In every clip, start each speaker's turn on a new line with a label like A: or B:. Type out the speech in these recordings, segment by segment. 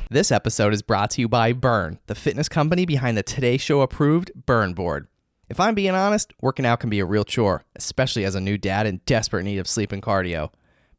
A: This episode is brought to you by Burn, the fitness company behind the Today Show approved Burn board. If I'm being honest, working out can be a real chore, especially as a new dad in desperate need of sleep and cardio.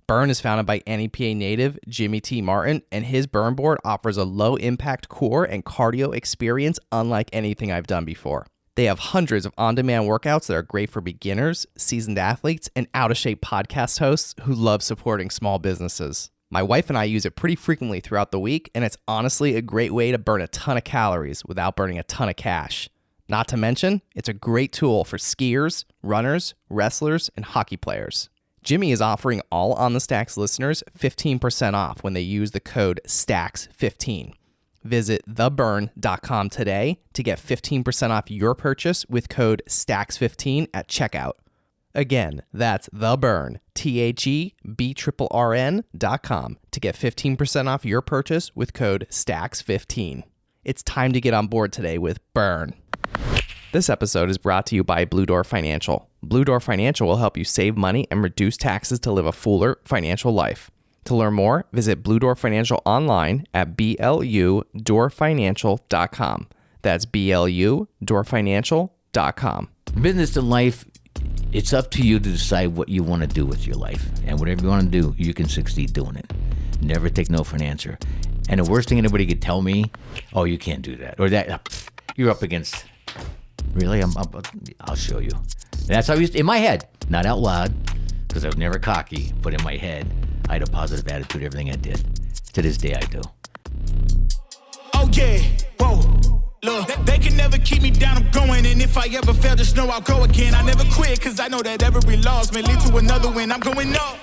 A: Burn is founded by NEPA native Jimmy T. Martin, and his Burn board offers a low-impact core and cardio experience unlike anything I've done before. They have hundreds of on-demand workouts that are great for beginners, seasoned athletes, and out-of-shape podcast hosts who love supporting small businesses. My wife and I use it pretty frequently throughout the week, and it's honestly a great way to burn a ton of calories without burning a ton of cash. Not to mention, it's a great tool for skiers, runners, wrestlers, and hockey players. Jimmy is offering all On the Stacks listeners 15% off when they use the code STACKS15. Visit theburn.com today to get 15% off your purchase with code STACKS15 at checkout. Again, that's theburn, THEBRRN.com to get 15% off your purchase with code STACKS15. It's time to get on board today with Burn. This episode is brought to you by Blue Door Financial. Blue Door Financial will help you save money and reduce taxes to live a fuller financial life. To learn more, visit Blue Door Financial online at BLUdoorfinancial.com. That's BLUdoorfinancial.com.
B: Business to life, it's up to you to decide what you want to do with your life. And whatever you want to do, you can succeed doing it. Never take no for an answer. And the worst thing anybody could tell me, oh, you can't do that. Or that, you're up against, really? I'll show you. And that's how I used to, in my head, not out loud, because I was never cocky, but in my head, I had a positive attitude to everything I did. To this day, I do.
C: Oh, yeah. Whoa. Look, they can never keep me down, I'm going. And if I ever fail, just know I'll go again. I never quit, cause I know that every loss may lead to another win. I'm going up.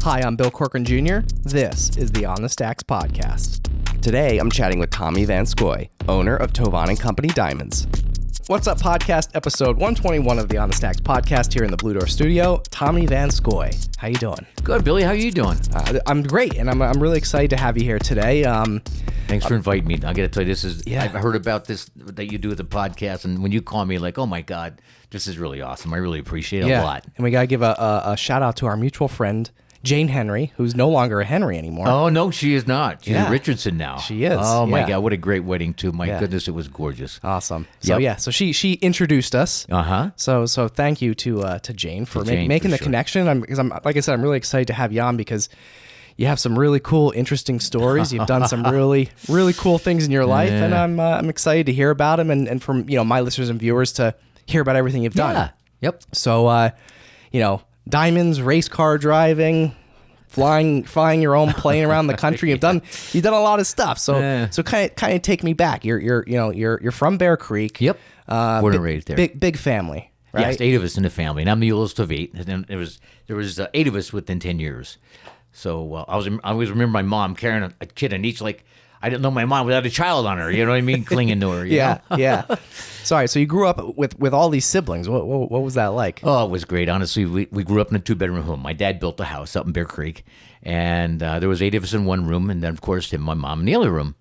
A: Hi, I'm Bill Corcoran Jr. This is the On the Stacks podcast. Today, I'm chatting with Tommy Van Scoy, owner of Tovon Co. Diamonds. What's up, podcast? Episode 121 of the On the Stacks podcast here in the Blue Door studio. Tommy Van Scoy, how you doing?
B: Good, Billy. How are you doing?
A: I'm great, and I'm really excited to have you here today.
B: Thanks for inviting me. I got to tell you, I've heard about this that you do with the podcast, and when you call me, like, oh my God, this is really awesome. I really appreciate it a lot.
A: And we got to give a shout out to our mutual friend, Jane Henry, who's no longer a Henry anymore.
B: Oh, no, she is not. She's a Richardson now.
A: She is.
B: Oh, my God. What a great wedding, too. My goodness, it was gorgeous.
A: Awesome. So, so she introduced us.
B: Uh-huh.
A: So thank you to Jane for making the connection. Because like I said, I'm really excited to have you on because you have some really cool, interesting stories. You've done some really, really cool things in your life, and I'm excited to hear about them and from my listeners and viewers to hear about everything you've done.
B: Yep.
A: So, diamonds, race car driving, flying your own plane around the country. You've done a lot of stuff. So kind of take me back. You're from Bear Creek.
B: Yep. Born and raised there.
A: Big family. Right?
B: Yes, 8 of us in the family, and I'm the oldest of 8. And then there was 8 of us within 10 years. So I always remember my mom carrying a kid on each, like, I didn't know my mom without a child on her, you know what I mean? Clinging to her.
A: Yeah. Sorry, so you grew up with all these siblings. What was that like?
B: Oh, it was great. Honestly, we grew up in a 2-bedroom home. My dad built a house up in Bear Creek, and there was 8 of us in one room, and then, of course, him and my mom in the other room.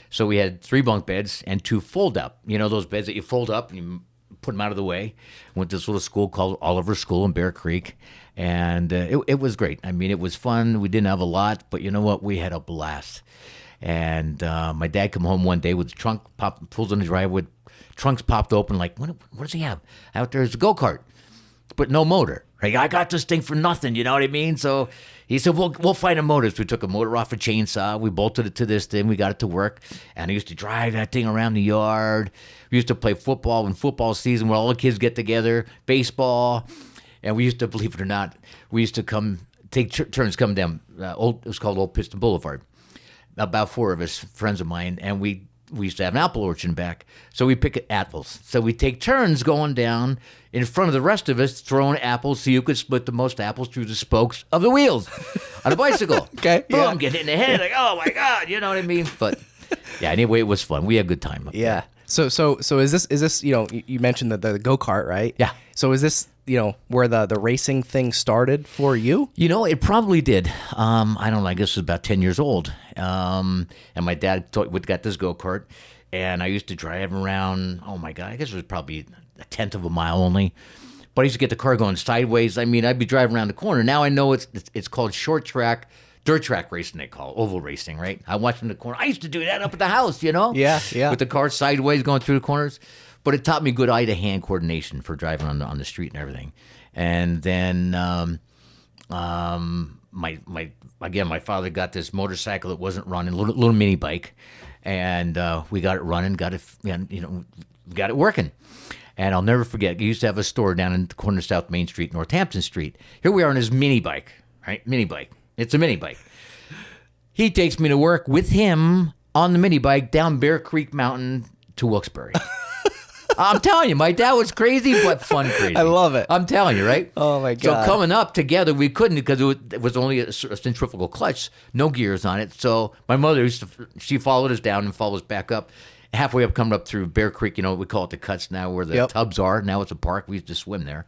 B: So we had 3 bunk beds and 2 fold-up. You know those beds that you fold up and you put them out of the way? Went to this little school called Oliver School in Bear Creek, and it was great. I mean, it was fun. We didn't have a lot, but you know what? We had a blast. And my dad come home one day with the trunk pulls in the driveway, trunks popped open, like, what does he have? Out there is a go-kart, but no motor. Right? I got this thing for nothing, you know what I mean? So he said, we'll find a motor. So we took a motor off a chainsaw, we bolted it to this thing, we got it to work, and I used to drive that thing around the yard. We used to play football in football season where all the kids get together, baseball, and we used to, believe it or not, we used to take turns coming down, it was called Old Piston Boulevard. About 4 of us, friends of mine, and we used to have an apple orchard back, so we pick apples. So we take turns going down in front of the rest of us, throwing apples so you could split the most apples through the spokes of the wheels on a bicycle.
A: Okay.
B: Boom, I'm getting in the head, like, oh my God, you know what I mean? But yeah, anyway, it was fun. We had a good time up there.
A: So is this you mentioned the go-kart, right?
B: Yeah.
A: So is this where the racing thing started for you?
B: It probably did. I don't know, I guess it was about 10 years old. And my dad got this go-kart, and I used to drive around, oh my God, I guess it was probably a 1/10 of a mile only. But I used to get the car going sideways. I mean, I'd be driving around the corner. Now I know it's called short track dirt track racing, they call it, oval racing, right? I watched in the corner. I used to do that up at the house, you know?
A: Yeah.
B: With the car sideways going through the corners. But it taught me good eye-to-hand coordination for driving on the street and everything. And then my father got this motorcycle that wasn't running, little mini bike, and we got it running, got it working. And I'll never forget, he used to have a store down in the corner of South Main Street, Northampton Street. Here we are on his mini bike, right? Mini bike. It's a mini bike. He takes me to work with him on the mini bike down Bear Creek Mountain to Wilkes-Barre. I'm telling you, my dad was crazy, but fun crazy.
A: I love it.
B: I'm telling you, right?
A: Oh, my God.
B: So coming up together, we couldn't because it was only a centrifugal clutch, no gears on it. So my mother she followed us down and followed us back up. Halfway up, coming up through Bear Creek, we call it the cuts now where the tubs are. Now it's a park. We used to swim there.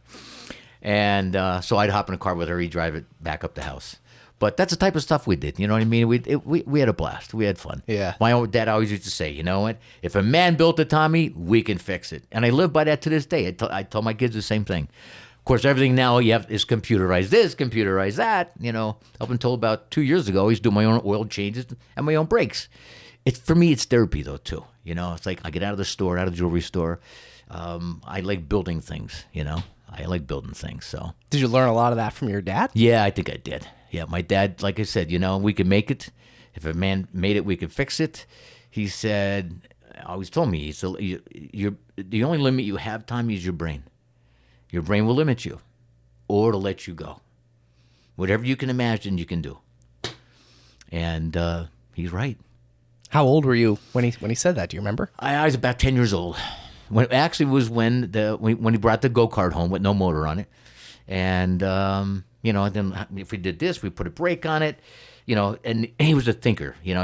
B: And so I'd hop in a car with her. He'd drive it back up the house. But that's the type of stuff we did. You know what I mean? We had a blast. We had fun.
A: Yeah.
B: My old dad always used to say, you know what? If a man built a Tommy, we can fix it. And I live by that to this day. I tell my kids the same thing. Of course, everything now is computerized this, computerized that. Up until about 2 years ago, I used to do my own oil changes and my own brakes. For me, it's therapy, though, too. It's like I get out of the store, out of the jewelry store. I like building things, I like building things, so.
A: Did you learn a lot of that from your dad?
B: Yeah, I think I did. Yeah, my dad, like I said, we can make it. If a man made it, we can fix it. He said, always told me, he said, the only limit you have, Tommy, is your brain. Your brain will limit you or to let you go. Whatever you can imagine, you can do. And he's right.
A: How old were you when he said that? Do you remember?
B: I was about 10 years old. When he brought the go-kart home with no motor on it. And, then if we did this, we put a brake on it, and he was a thinker. He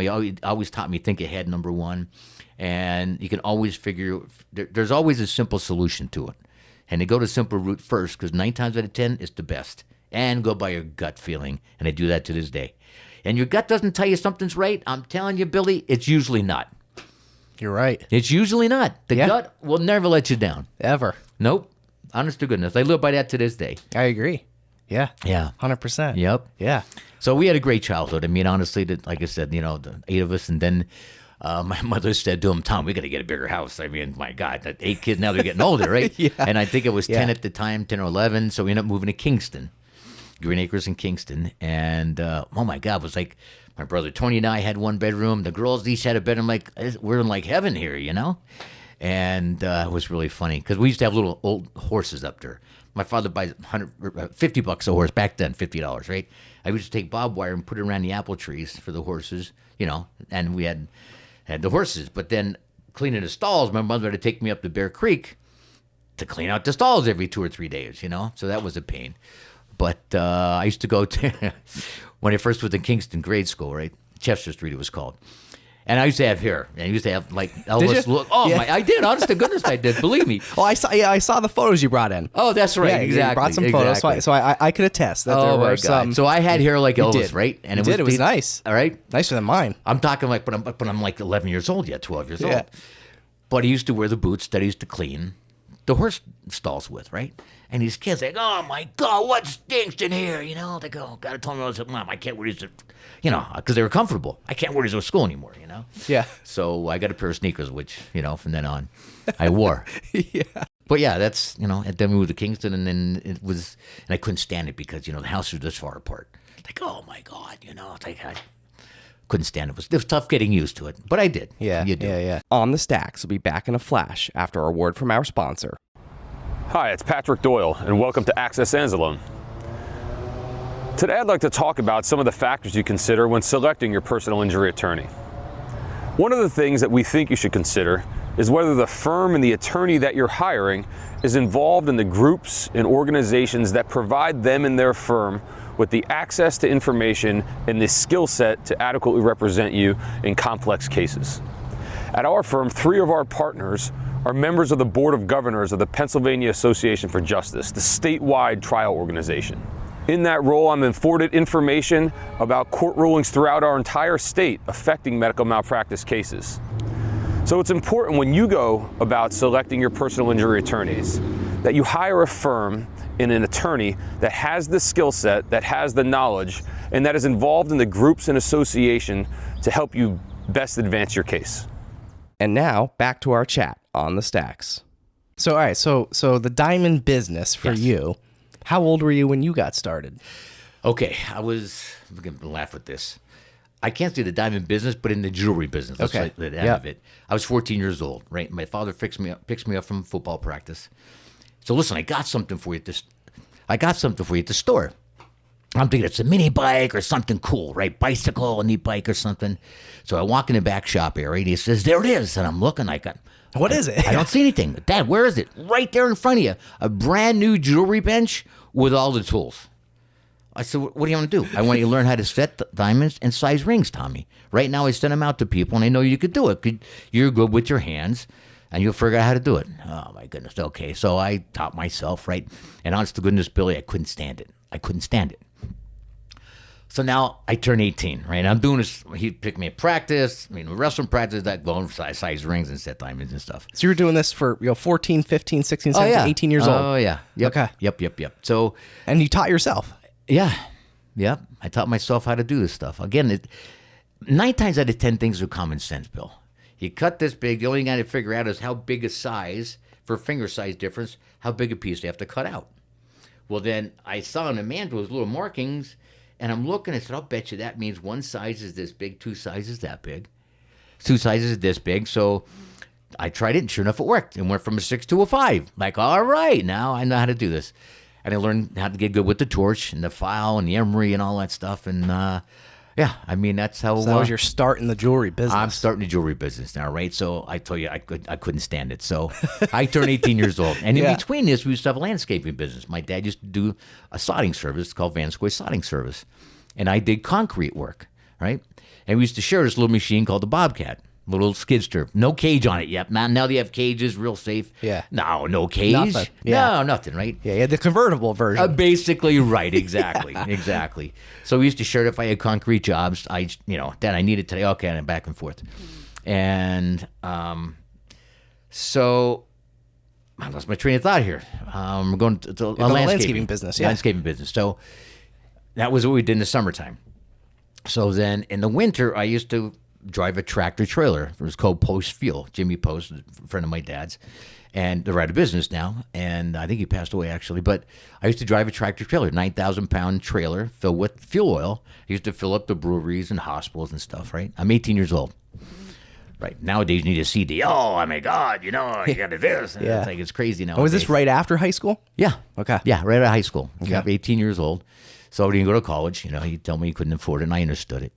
B: always taught me think ahead, number one. And you can always figure, there's always a simple solution to it. And they go the simple route first because 9 times out of 10, it's the best. And go by your gut feeling. And I do that to this day. And your gut doesn't tell you something's right, I'm telling you, Billy, it's usually not.
A: You're right.
B: It's usually not. The gut will never let you down.
A: Ever.
B: Nope. Honest to goodness. I live by that to this day.
A: I agree. Yeah.
B: Yeah.
A: 100%.
B: Yep.
A: Yeah.
B: So we had a great childhood. I mean, honestly, like I said, the 8 of us. And then my mother said to him, Tom, we got to get a bigger house. I mean, my God, that 8 kids, now they're getting older, right?
A: Yeah.
B: And I think it was 10 at the time, 10 or 11. So we ended up moving to Kingston. Green Acres in Kingston, and oh my God, it was like my brother Tony and I had 1 bedroom. The girls each had a bedroom. Like we're in like heaven here, And it was really funny because we used to have little old horses up there. My father buys $50 a horse back then, $50, right? I used to take barbed wire and put it around the apple trees for the horses, and we had the horses. But then cleaning the stalls, my mother had to take me up to Bear Creek to clean out the stalls every 2 or 3 days, So that was a pain. But I used to go to, when I first was in Kingston grade school, right? Chester Street it was called. And I used to have hair. And I used to have like Elvis look. Oh, my, I did. Honest to goodness, I did. Believe me.
A: Oh, I saw the photos you brought in.
B: Oh, that's right.
A: Yeah,
B: exactly.
A: You brought some photos, so I could attest that there were some.
B: So I had hair like Elvis, right?
A: And it was nice.
B: All right?
A: Nicer than mine.
B: I'm talking like, but I'm like 11 years old yet, 12 years old. But he used to wear the boots that he used to clean the horse stalls with, right? And these kids like, oh my God, what stinks in here? They go, gotta tell me, Mom, I can't wear these, because they were comfortable. I can't wear these to school anymore,
A: Yeah.
B: So I got a pair of sneakers, which, from then on, I wore.
A: Yeah.
B: But yeah, that's, and then we moved to Kingston, and then it was, and I couldn't stand it because, the house was this far apart. Like, oh my God, it's like, I couldn't stand it. It was tough getting used to it, but I did.
A: Yeah.
B: You do.
A: Yeah. On the Stacks will be back in a flash after a word from our sponsor.
D: Hi, it's Patrick Doyle, and welcome to Access Anzalone. Today I'd like to talk about some of the factors you consider when selecting your personal injury attorney. One of the things that we think you should consider is whether the firm and the attorney that you're hiring is involved in the groups and organizations that provide them and their firm with the access to information and the skill set to adequately represent you in complex cases. At our firm, 3 of our partners are members of the Board of Governors of the Pennsylvania Association for Justice, the statewide trial organization. In that role, I'm afforded information about court rulings throughout our entire state affecting medical malpractice cases. So it's important when you go about selecting your personal injury attorneys that you hire a firm in an attorney that has the skill set, that has the knowledge, and that is involved in the groups and association to help you best advance your case.
A: And now back to our chat on the stacks. So, all right, so the diamond business for you, how old were you when you got started?
B: Okay, I'm going to laugh with this. I can't say the diamond business, but in the jewelry business. Let's say the end of it. I was 14 years old, right? My father picks me up from football practice. So listen, I got something for you at the store. I'm thinking it's a mini bike or something cool, right? Bicycle, a neat bike or something. So I walk in the back shop area and he says, "There it is." And I'm looking like,
A: what is it?
B: I don't see anything. Dad, where is it? Right there in front of you. A brand new jewelry bench with all the tools. I said, "What do you want to do?" "I want you to learn how to set diamonds and size rings, Tommy. Right now I send them out to people and I know you could do it. You're good with your hands and you'll figure out how to do it." Oh my goodness. Okay. So I taught myself, right? And honest to goodness, Billy, I couldn't stand it. So now I turn 18, right? I'm doing this. He picked me at practice. Wrestling practice, that going for size rings and set diamonds and stuff.
A: So you were doing this for 14, 15, 16, 17, 18 years old.
B: Oh, yeah. Yep.
A: Okay.
B: Yep. So,
A: and you taught yourself.
B: Yeah. I taught myself how to do this stuff. Again, 9 times out of 10 things are common sense, Bill. You cut this big, the only thing I got to figure out is how big a size, for finger size difference, how big a piece they have to cut out. Well, then I saw in the mandrels little markings, and I'm looking, I said, "I'll bet you that means one size is this big, 2 sizes that big. 2 sizes is this big." So I tried it, and sure enough, it worked. It went from a 6 to a 5. Like, all right, now I know how to do this. And I learned how to get good with the torch and the file and the emery and all that stuff. And that's how.
A: So that was your start in the jewelry business.
B: I'm starting the jewelry business now, right? So I told you I couldn't stand it. So I turned 18 years old. And in between this, we used to have a landscaping business. My dad used to do a sodding service called Van Scoy Sodding Service. And I did concrete work, right? And we used to share this little machine called the Bobcat. Little skidster. No cage on it yet. Now they have cages, real safe.
A: Yeah.
B: No cage.
A: Nothing. Yeah.
B: No, nothing, right?
A: Yeah, the convertible version.
B: Basically, right. Exactly. Exactly. So we used to share it if I had concrete jobs. Dad, I need it today. Okay, and back and forth. And so I lost my train of thought here. We're going to a
A: landscaping business. Yeah.
B: Landscaping business. So that was what we did in the summertime. So then in the winter, I used to drive a tractor trailer. It was called Post Fuel. Jimmy Post, a friend of my dad's, and they're out of business now. And I think he passed away actually. But I used to drive a tractor trailer, 9,000-pound trailer filled with fuel oil. I used to fill up the breweries and hospitals and stuff. Right. I'm 18 years old. Right. Nowadays you need a CD. Oh my God! You got to do this.
A: Yeah.
B: It's like it's crazy now.
A: Oh, was this right after high school?
B: Yeah.
A: Okay.
B: Yeah, right out of high school.
A: Okay.
B: I'm 18 years old. So I didn't go to college. He told me he couldn't afford it, and I understood it.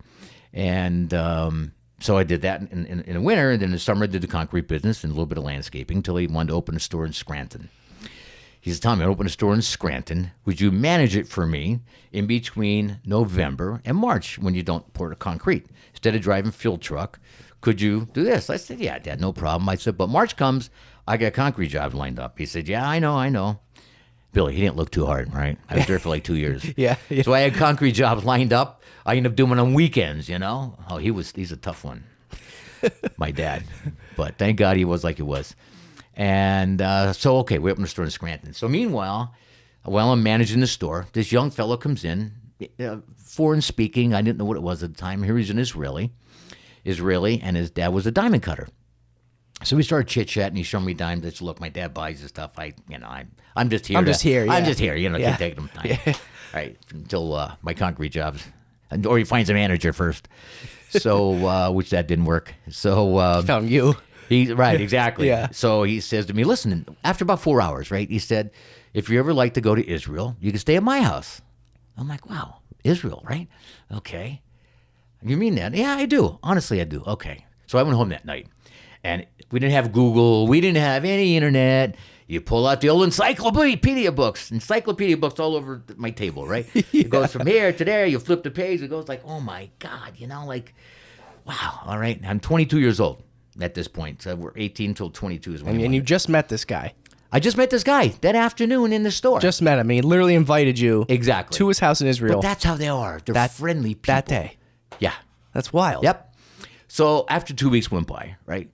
B: And so I did that in the winter, and then in the summer I did the concrete business and a little bit of landscaping until he wanted to open a store in Scranton. He said, "Tommy, I opened a store in Scranton. Would you manage it for me in between November and March when you don't pour the concrete? Instead of driving fuel truck, could you do this?" I said, "Yeah, Dad, no problem." I said, "But March comes, I got concrete jobs lined up." He said, "Yeah, I know. Billy, he didn't look too hard, right? I was there for like 2 years.
A: Yeah.
B: So I had concrete jobs lined up. I ended up doing it on weekends, Oh, he's a tough one, my dad. But thank God he was like he was. And okay, we opened a store in Scranton. So meanwhile, while I'm managing the store, this young fellow comes in, foreign speaking. I didn't know what it was at the time. Here he's an Israeli, and his dad was a diamond cutter. So we started chit-chatting. He showed me diamonds. I said, "Look, my dad buys this stuff. I'm just here.
A: I'm just here. Yeah.
B: I'm just here. Keep taking him time."
A: Yeah.
B: Right, until my concrete jobs, or he finds a manager first. So, which that didn't work. So
A: He found you.
B: Right, exactly.
A: Yeah.
B: So he says to me, "Listen, after about 4 hours, right?" He said, "If you ever like to go to Israel, you can stay at my house." I'm like, "Wow, Israel, right? Okay. You mean that?" "Yeah, I do. Honestly, I do." Okay. So I went home that night. And we didn't have Google. We didn't have any internet. You pull out the old encyclopedia books all over my table, right? It goes from here to there. You flip the page. It goes like, oh, my God, wow. All right. I'm 22 years old at this point. So we're 18 till 22 is when
A: And you just met this guy.
B: I just met this guy that afternoon in the store.
A: Just met him. He literally invited you
B: exactly
A: to his house in Israel.
B: But that's how they are. They're friendly people.
A: That day.
B: Yeah.
A: That's wild.
B: Yep. So after 2 weeks went by, right?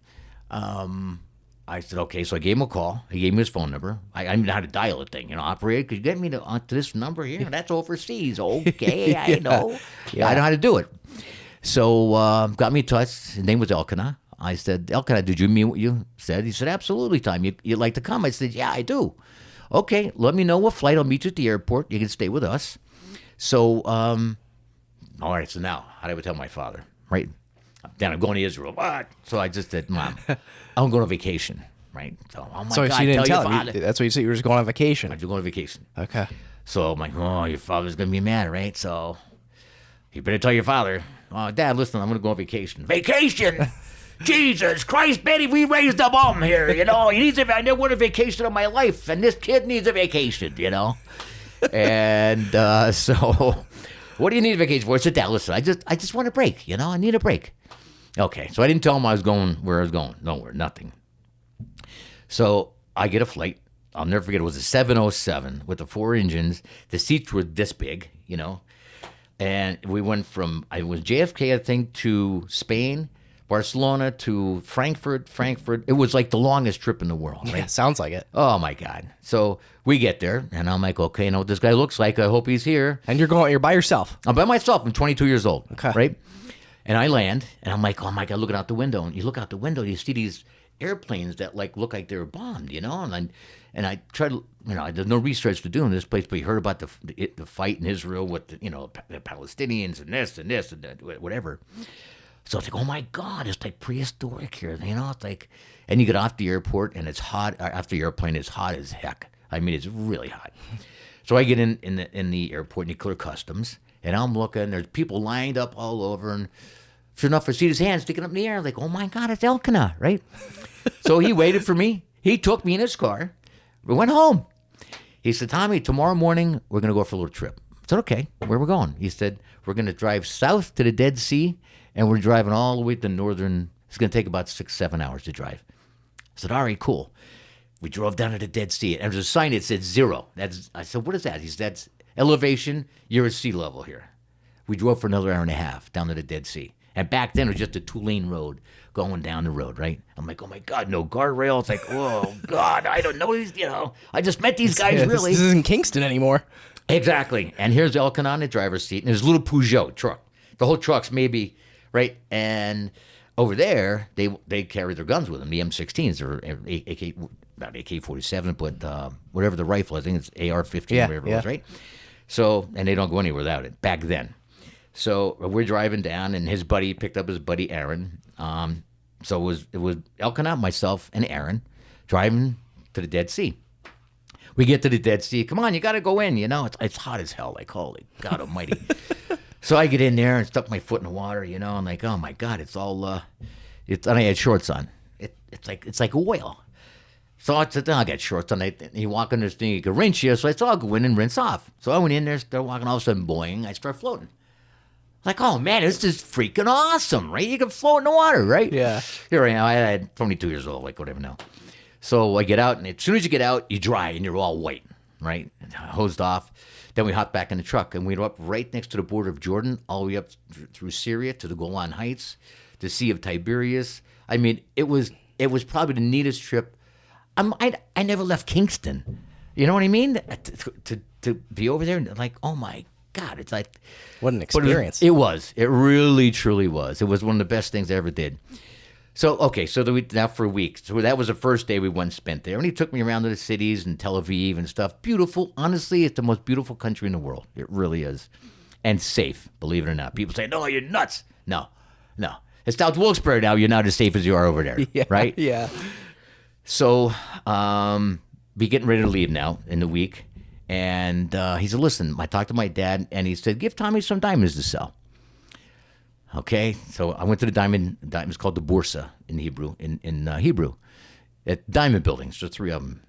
B: I said, okay. So I gave him a call. He gave me his phone number. I didn't know how to dial the thing. Operator, could you get me to this number here? That's overseas. Okay, I know. I know how to do it. So got me in touch. His name was Elkanah. I said, Elkanah, did you mean what you said? He said, absolutely, Tom. You'd like to come? I said, yeah, I do. Okay, let me know what flight. I'll meet you at the airport. You can stay with us. So, all right, so now, how do I tell my father, right? Then I'm going to Israel. What? So I just said, Mom, I'm going on vacation, right? So, oh my God,
A: you didn't
B: tell
A: tell
B: your
A: him.
B: father.
A: That's what you said. You were just going on vacation.
B: I'm just going on vacation.
A: Okay.
B: So I'm like, oh, your father's going to be mad, right? So you better tell your father, oh, Dad, listen, I'm going to go on vacation. Vacation? Jesus Christ, Betty, we raised a bum here, He needs I never went on vacation in my life, and this kid needs a vacation, And so, what do you need a vacation for? I said, Dad, listen, I just want a break, I need a break. Okay, so I didn't tell him I was going where I was going. Nowhere, nothing. So I get a flight. I'll never forget. It was a 707 with the 4 engines. The seats were this big, And we went from, I was JFK, I think, to Spain, Barcelona to Frankfurt. It was like the longest trip in the world, right?
A: Yeah, sounds like it.
B: Oh, my God. So we get there, and I'm like, okay, I know what this guy looks like. I hope he's here.
A: And you're by yourself.
B: I'm by myself. I'm 22 years old,
A: okay.
B: Right? And I land, and I'm like, oh, my God, looking out the window. And you look out the window, you see these airplanes that, look like they were bombed, And I tried to, there's no research to do in this place, but you heard about the fight in Israel with, the Palestinians and this and that, whatever. So it's like, oh my God, it's like prehistoric here, It's like, and you get off the airport and it's hot. After the airplane, it's hot as heck. I mean, it's really hot. So I get in the airport and you clear customs, and I'm looking. There's people lined up all over, and sure enough, I see his hand sticking up in the air. Like, oh my God, it's Elkanah, right? So he waited for me. He took me in his car. We went home. He said, Tommy, tomorrow morning we're gonna go for a little trip. I said, okay, where are we going? He said, we're gonna drive south to the Dead Sea. And we're driving all the way to northern. It's going to take about 6-7 hours to drive. I said, all right, cool. We drove down to the Dead Sea. And there's a sign that said 0. I said, what is that? He said, that's elevation. You're at sea level here. We drove for another hour and a half down to the Dead Sea. And back then, it was just a 2-lane road going down the road, right? I'm like, oh, my God, no guardrail. It's like, oh, God, I don't know these, I just met these guys, really.
A: This isn't Kingston anymore.
B: Exactly. And here's Elkanah on the driver's seat. And there's a little Peugeot truck. The whole truck's maybe... Right, and over there they carry their guns with them, the M16s or AK, not AK-47, but whatever the rifle. I think it's AR-15, whatever it was, right? So, and they don't go anywhere without it back then. So we're driving down, and his buddy picked up his buddy Aaron. So it was Elkanah, myself, and Aaron driving to the Dead Sea. We get to the Dead Sea. Come on, you got to go in. It's hot as hell. Like, holy God Almighty. So I get in there and stuck my foot in the water, I'm like, oh my God, it's all, and I had shorts on. It's like oil. So I said, I got shorts on. You walk in this thing, you can rinse you. So I said, I'll go in and rinse off. So I went in there, started walking, all of a sudden, boing, I start floating. Like, oh man, this is freaking awesome, right? You can float in the water, right?
A: Yeah.
B: Here I am, I had 22 years old, like whatever now. So I get out, and as soon as you get out, you dry, and you're all white, right? Hosed off. Then we hopped back in the truck, and we were up right next to the border of Jordan, all the way up through Syria to the Golan Heights, the Sea of Tiberias. I mean, it was probably the neatest trip. I never left Kingston. You know what I mean? To be over there, and like, oh my God, it's like...
A: What an experience.
B: It was. It really, truly was. It was one of the best things I ever did. So, okay, so now for a week. So that was the first day we went and spent there. And he took me around to the cities and Tel Aviv and stuff. Beautiful. Honestly, it's the most beautiful country in the world. It really is. And safe, believe it or not. People say, no, you're nuts. No. It's down to Wilkes-Barre now. You're not as safe as you are over there, right?
A: Yeah.
B: So, be getting ready to leave now in the week. And he said, listen, I talked to my dad, and he said, give Tommy some diamonds to sell. Okay, so I went to the diamond. It's called the Bursa in Hebrew. In Hebrew, at diamond buildings. There's 3 of them.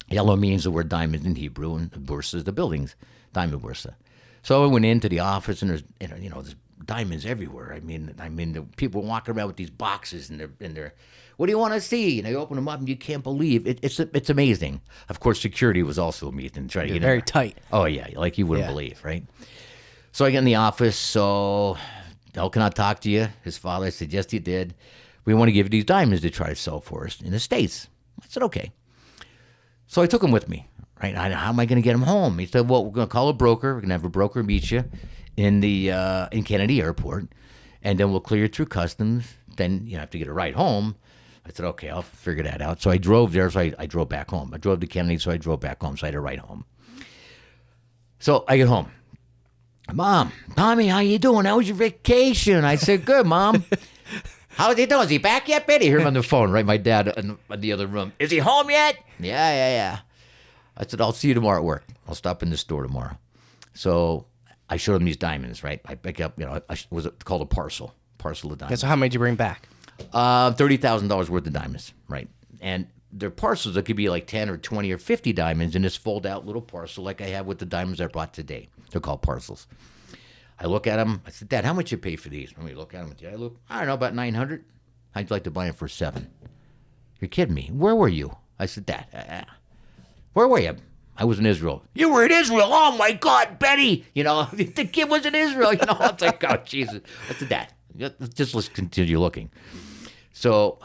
B: Yellow means the word diamond in Hebrew, and the Bursa is the buildings. Diamond Bursa. So I went into the office, and there's there's diamonds everywhere. I mean, the people walking around with these boxes, and they're what do you want to see? And they open them up, and you can't believe it. It's amazing. Of course, security was also amazing. Try to get
A: very
B: in there.
A: Tight.
B: Oh yeah, like you wouldn't believe, right? So I get in the office. So. Elkanah talked to you, his father. I said, yes, he did. we want to give you these diamonds to try to sell for us in the States. I said, okay. So I took them with me, right? How am I going to get them home? He said, well, we're going to call a broker. We're going to have a broker meet you in Kennedy Airport, and then we'll clear you through customs. Then you have to get a ride home. I said, okay, I'll figure that out. So I drove there, so I drove back home. I drove to Kennedy, so I drove back home, so I had a ride home. So I get home. Mom, Tommy, how you doing? How was your vacation? I said, good, Mom. How's he doing? Is he back yet, Betty? Hear him on the phone, right? My dad in the other room. Is he home yet? Yeah. I said, I'll see you tomorrow at work. I'll stop in the store tomorrow. So I showed him these diamonds, right? I pick up, was called a parcel of diamonds.
A: Yeah, so how many did you bring back?
B: $30,000 worth of diamonds, right? And they're parcels that could be like 10 or 20 or 50 diamonds in this fold-out little parcel like I have with the diamonds I brought today. They're called parcels. I look at them. I said, Dad, how much you pay for these? And we look at them. I don't know, about $900. How'd you like to buy them for $7? You're kidding me. Where were you? I said, Dad, where were you? I was in Israel. You were in Israel? Oh, my God, Betty. The kid was in Israel. I was like, oh, Jesus. I said, Dad, let's continue looking. So,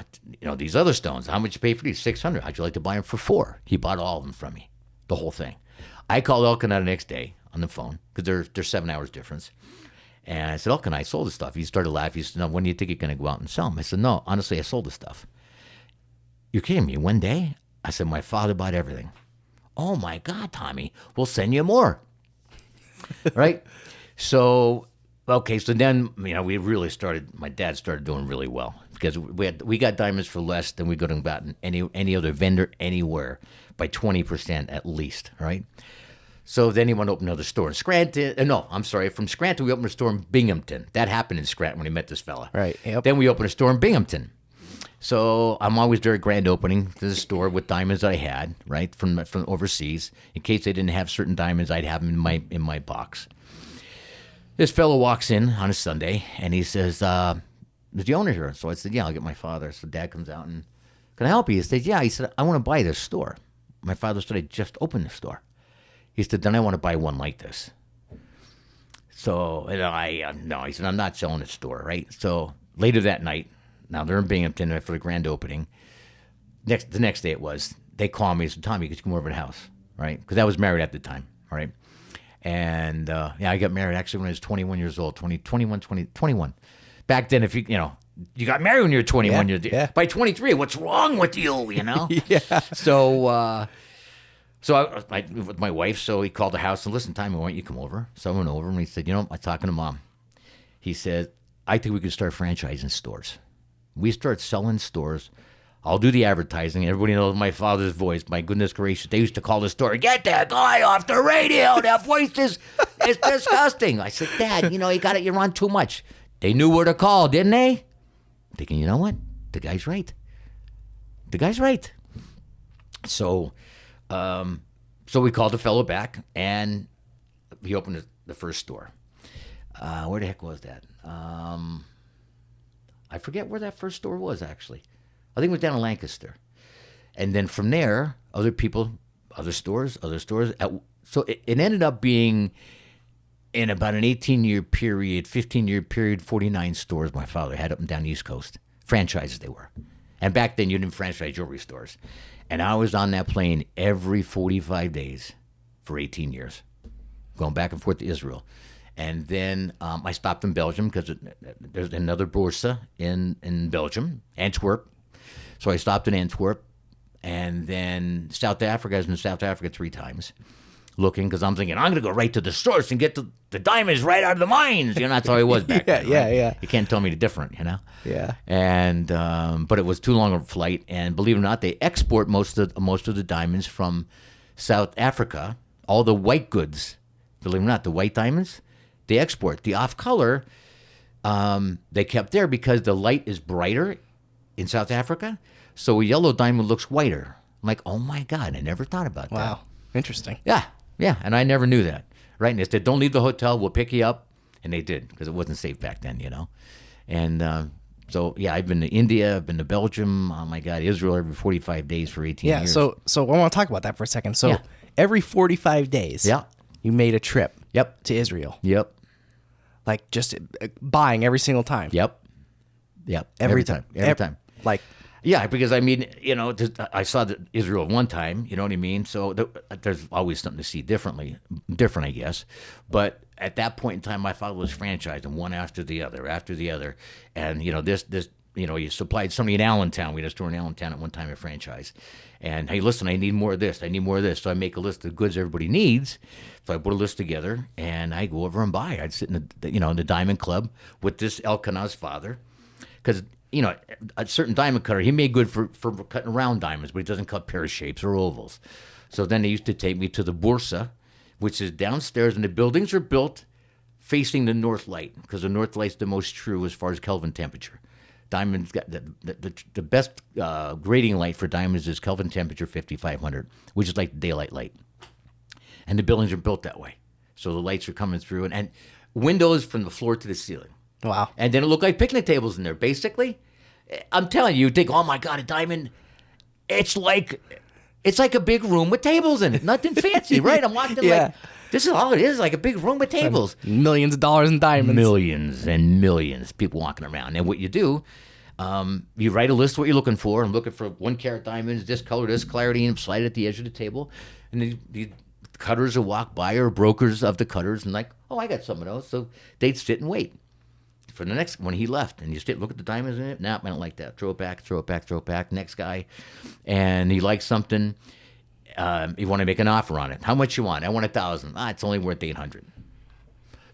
B: these other stones, how much you pay for these? $600. How'd you like to buy them for $4? He bought all of them from me, the whole thing. I called Elkanah the next day on the phone because there's 7 hours difference. And I said, Elkanah, I sold the stuff. He started laughing. He said, no, when do you think you're going to go out and sell them? I said, no, honestly, I sold the stuff. You're kidding me? One day? I said, my father bought everything. Oh, my God, Tommy, we'll send you more. Right? So, okay, so then, we really my dad started doing really well because we got diamonds for less than we could have gotten any other vendor anywhere by 20% at least, right? So then he went to open another store in Scranton. From Scranton, we opened a store in Binghamton. That happened in Scranton when he met this fella.
A: Right, yep.
B: Then we opened a store in Binghamton. So I'm always there at grand opening to the store with diamonds that I had, right, from overseas. In case they didn't have certain diamonds, I'd have them in my box. This fellow walks in on a Sunday, and he says, is the owner here? So I said, yeah, I'll get my father. So Dad comes out and, can I help you? He said, yeah. He said, I want to buy this store. My father said, I just opened the store. He said, then I want to buy one like this. So no, he said, I'm not selling the store, right? So later that night, now they're in Binghamton for the grand opening. The next day it was, they called me and said, Tommy, could you come over to the house, right? Because I was married at the time, right? And I got married actually when I was 21 years old, 21. Back then, if you got married when you were 21 years old. Yeah. By 23, what's wrong with you,
A: Yeah.
B: So I with my wife, so he called the house and listen, Tommy, why don't you come over? So I went over and he said, I'm talking to Mom. He said, I think we could start franchising stores. We start selling stores. I'll do the advertising. Everybody knows my father's voice. My goodness gracious, they used to call the store, get that guy off the radio. That voice is disgusting. I said, Dad, you're on too much. They knew where to call, didn't they? Thinking, you know what? The guy's right. So we called the fellow back, and he opened the first store. Where the heck was that? I forget where that first store was, actually. I think it was down in Lancaster. And then from there, other stores. So it ended up being, in about an 15-year period, 49 stores my father had up and down the East Coast. Franchises they were. And back then, you didn't franchise jewelry stores. And I was on that plane every 45 days for 18 years, going back and forth to Israel. And then I stopped in Belgium because there's another Bourse in Belgium, Antwerp. So I stopped in Antwerp. And then South Africa. I was in South Africa 3 times looking because I'm thinking, I'm going to go right to the source and get the diamonds right out of the mines. That's how I was back then. Right?
A: Yeah.
B: You can't tell me the different,
A: Yeah.
B: And but it was too long a flight. And believe it or not, they export most of the diamonds from South Africa. All the white goods, believe it or not, the white diamonds, they export. The off color, they kept there because the light is brighter in South Africa. So a yellow diamond looks whiter. I'm like, oh my God, I never thought about that.
A: Wow. Interesting.
B: Yeah, and I never knew that, right? And they said, don't leave the hotel, we'll pick you up. And they did, because it wasn't safe back then, And so, yeah, I've been to India, I've been to Belgium, oh my God, Israel every 45 days for 18 years.
A: Yeah, so I want to talk about that for a second. So every 45 days, you made a trip to Israel.
B: Yep.
A: Like just buying every single time.
B: Yep. Yep.
A: Every time.
B: Every time.
A: Like,
B: Yeah, because I mean, I saw Israel one time, you know what I mean? So there's always something to see different, I guess. But at that point in time, my father was franchising one after the other. And, you supplied somebody in Allentown. We had a store in Allentown at one time, a franchise. And, hey, listen, I need more of this. So I make a list of goods everybody needs. So I put a list together, and I go over and buy. I'd sit in the Diamond Club with this Elkanah's father. Because, a certain diamond cutter, he made good for cutting round diamonds, but he doesn't cut pear shapes or ovals. So then they used to take me to the Bursa, which is downstairs, and the buildings are built facing the north light, because the north light's the most true as far as Kelvin temperature. Diamonds got the best grading light for diamonds is Kelvin temperature 5500, which is like daylight light. And the buildings are built that way. So the lights are coming through, and windows from the floor to the ceiling.
A: wow.
B: And then it looked like picnic tables in there, basically. I'm telling you, think, oh my God, a diamond. It's like a big room with tables in it. Nothing fancy, right? I'm walking like, this is all it is, like a big room with tables.
A: Millions of dollars in diamonds.
B: Millions and millions, people walking around. And what you do, you write a list of what you're looking for. I'm looking for 1 carat diamonds, this color, this clarity, and slide it at the edge of the table. And the cutters will walk by, or brokers of the cutters, and like, oh, I got some of those. So they'd sit and wait for the next one. He left, and you look at the diamonds in it. Nah, I don't like that. Throw it back. Next guy, and he likes something. You want to make an offer on it. How much you want? I want 1,000. It's only worth 800.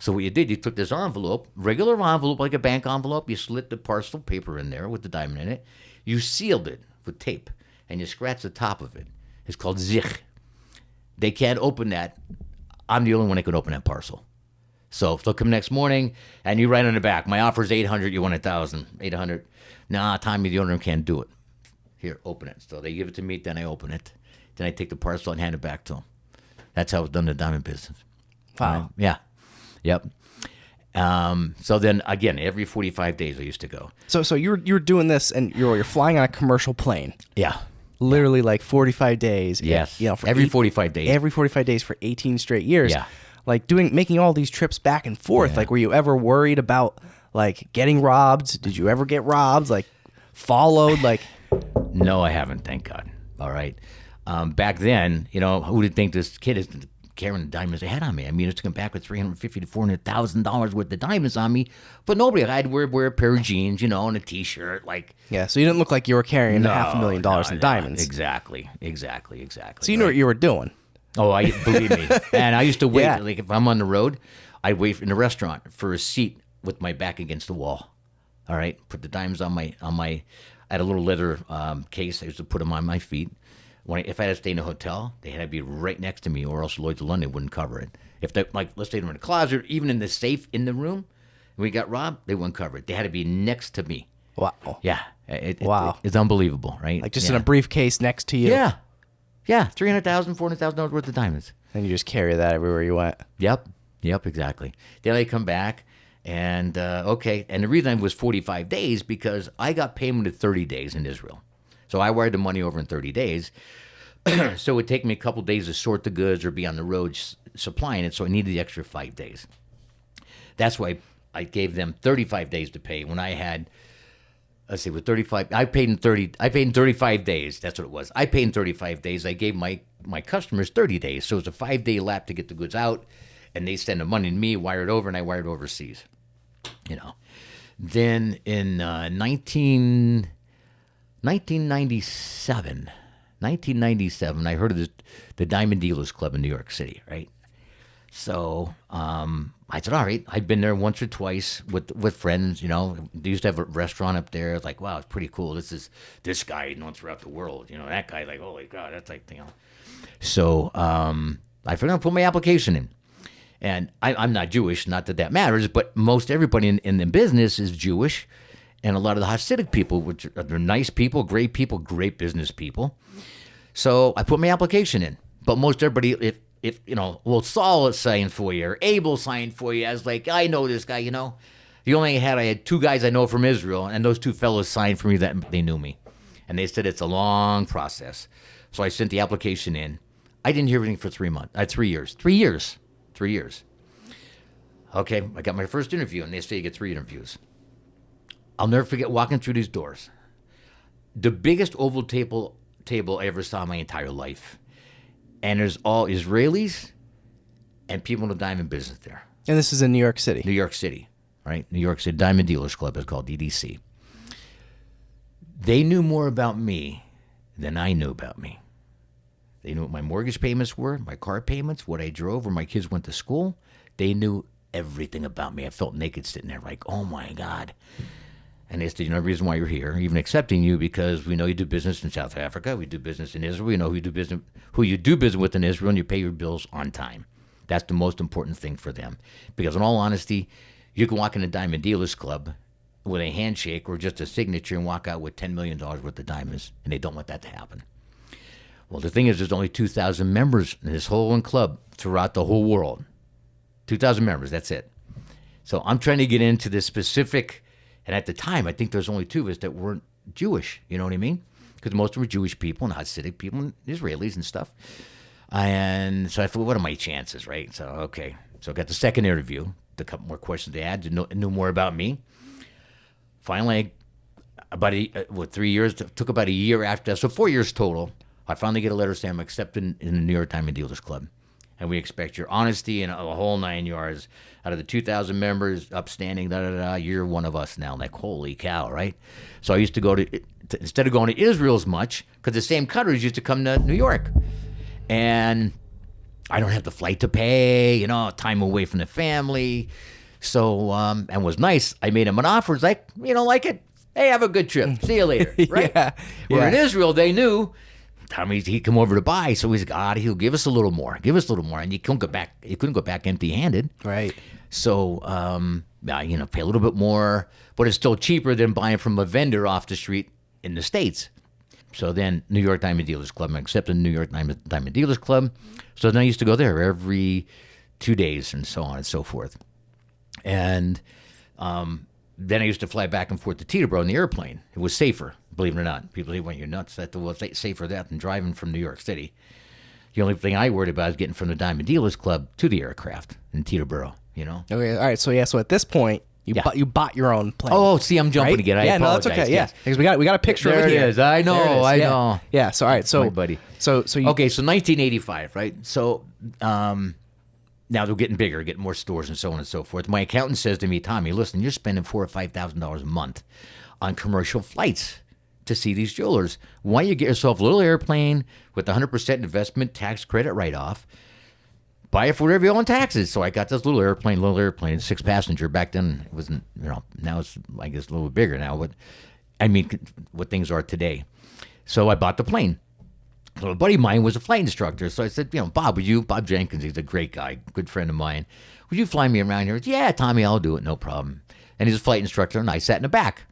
B: So what you did, you took this envelope, regular envelope, like a bank envelope. You slit the parcel paper in there with the diamond in it. You sealed it with tape, and you scratched the top of it. It's called zich. They can't open that. I'm the only one that can open that parcel. So if they'll come next morning, and you write on the back, my offer's 800, you want 1,000. 800. Nah, Tommy, the owner, can't do it. Here, open it. So they give it to me, then I open it. Then I take the parcel and hand it back to them. That's how it's done in the diamond business.
A: Wow.
B: Yeah. Yep. So then, again, every 45 days I used to go.
A: So you're doing this, and you're flying on a commercial plane.
B: Yeah.
A: Literally like 45 days.
B: Yes.
A: For
B: every 45 days.
A: Every 45 days for 18 straight years.
B: Yeah.
A: Like making all these trips back and forth.
B: Yeah.
A: Like, were you ever worried about like getting robbed? Did you ever get robbed? Like followed? Like,
B: no, I haven't. Thank God. All right. Back then, who would think this kid is carrying the diamonds they had on me? I mean, it's come back with $350,000 to $400,000 worth of diamonds on me, but nobody. I'd wear a pair of jeans, and a T-shirt, like.
A: Yeah. So you didn't look like you were carrying $500,000 in diamonds.
B: Exactly.
A: So you knew what you were doing.
B: Oh, believe me. And I used to wait.
A: Yeah.
B: Like if I'm on the road, I'd wait in a restaurant for a seat with my back against the wall. All right, put the diamonds on my. I had a little leather case. I used to put them on my feet. If I had to stay in a hotel, they had to be right next to me, or else Lloyd's of London wouldn't cover it. If they, let's say they were in a closet, or even in the safe in the room, and we got robbed, they wouldn't cover it. They had to be next to me.
A: Wow.
B: Yeah.
A: Wow.
B: It's unbelievable, right?
A: Like just in a briefcase next to you.
B: Yeah. Yeah. $300,000, $400,000 worth of diamonds.
A: And you just carry that everywhere you went.
B: Yep, exactly. Then I come back, and okay. And the reason I was 45 days, because I got payment in 30 days in Israel. So I wired the money over in 30 days. So it would take me a couple days to sort the goods or be on the road supplying it. So I needed the extra 5 days. That's why I gave them 35 days to pay when I had, let's see, with 35, I paid in 35 days. That's what it was. I paid in 35 days. I gave my customers 30 days. So it was a 5-day lap to get the goods out, and they send the money to me, wire it over, and I wired overseas. Then in 1997, I heard of the Diamond Dealers Club in New York City, right? So I said, all right. I'd been there once or twice with friends, They used to have a restaurant up there. It's like, wow, it's pretty cool. This guy known throughout the world. That guy, like, holy God, that's like, So I figured I'd put my application in. And I'm not Jewish, not that matters, but most everybody in the business is Jewish. And a lot of the Hasidic people, which are nice people, great business people. So I put my application in. But most everybody, if Saul is signed for you, or Abel signed for you, I was like, I know this guy, I had 2 guys I know from Israel, and those 2 fellows signed for me that they knew me. And they said it's a long process. So I sent the application in. I didn't hear anything for 3 months. 3 years. 3 years. 3 years. Okay, I got my first interview, and they say you get 3 interviews. I'll never forget walking through these doors. The biggest oval table I ever saw in my entire life. And there's all Israelis and people in the diamond business there.
A: And this is in New York City.
B: New York City, right? New York City Diamond Dealers Club is called DDC. They knew more about me than I knew about me. They knew what my mortgage payments were, my car payments, what I drove, where my kids went to school. They knew everything about me. I felt naked sitting there like, oh my God. And they said, the reason why you're here, even accepting you, because we know you do business in South Africa, we do business in Israel, we know who you do business with in Israel, and you pay your bills on time. That's the most important thing for them. Because in all honesty, you can walk in a Diamond Dealers Club with a handshake or just a signature and walk out with $10 million worth of diamonds, and they don't want that to happen. Well, the thing is, there's only 2,000 members in this whole club throughout the whole world. 2,000 members, that's it. So I'm trying to get into this specific, and at the time, I think there's only two of us that weren't Jewish, you know what I mean? Because most of them were Jewish people and Hasidic people and Israelis and stuff. And so I thought, what are my chances, right? So, okay. So I got the second interview, a couple more questions they had, knew more about me. Finally, about 3 years, took about a year after, so 4 years total, I finally get a letter saying I'm accepted in the New York Diamond Dealers Club. And we expect your honesty and a whole 9 yards. Out of the 2,000 members, upstanding, you're one of us now. Like, holy cow, right? So I used to go to instead of going to Israel as much, because the same countries used to come to New York. And I don't have the flight to pay, time away from the family. So, and was nice. I made him an offer. It's like, like it? Hey, have a good trip. See you later, right?
A: Yeah.
B: Where in Israel, they knew Tommy, he'd come over to buy, so he's God, he'll give us a little more, and you couldn't go back empty-handed.
A: Right.
B: So, pay a little bit more, but it's still cheaper than buying from a vendor off the street in the States. So then, New York Diamond Dealers Club, I accepted the New York Diamond Dealers Club. So then I used to go there every 2 days and so on and so forth. And then I used to fly back and forth to Teterboro in the airplane. It was safer, believe it or not. People say, well, you're nuts. That was safer than driving from New York City. The only thing I worried about is getting from the Diamond Dealers Club to the aircraft in Teterboro, Okay,
A: all right. So at this point, you bought your own plane.
B: Oh, see, I'm jumping
A: right?
B: again. I
A: apologize.
B: No,
A: that's okay. Yeah, because we got a picture
B: there
A: of it here.
B: It is. I know. I know.
A: Yeah. So all right. So
B: my buddy.
A: So you,
B: okay. So 1985, right? So now they're getting bigger, getting more stores and so on and so forth. My accountant says to me, Tommy, listen, you're spending $4,000 or $5,000 a month on commercial flights to see these jewelers. Why don't you get yourself a little airplane with 100% investment tax credit write-off? Buy it for whatever you owe in taxes. So I got this little airplane, 6-passenger. Back then, it wasn't, now it's, I guess, a little bigger now. But, I mean, what things are today. So I bought the plane. So a buddy of mine was a flight instructor. So I said, Bob Jenkins, he's a great guy, good friend of mine. Would you fly me around here? He said, yeah, Tommy, I'll do it, no problem. And he's a flight instructor, and I sat in the back.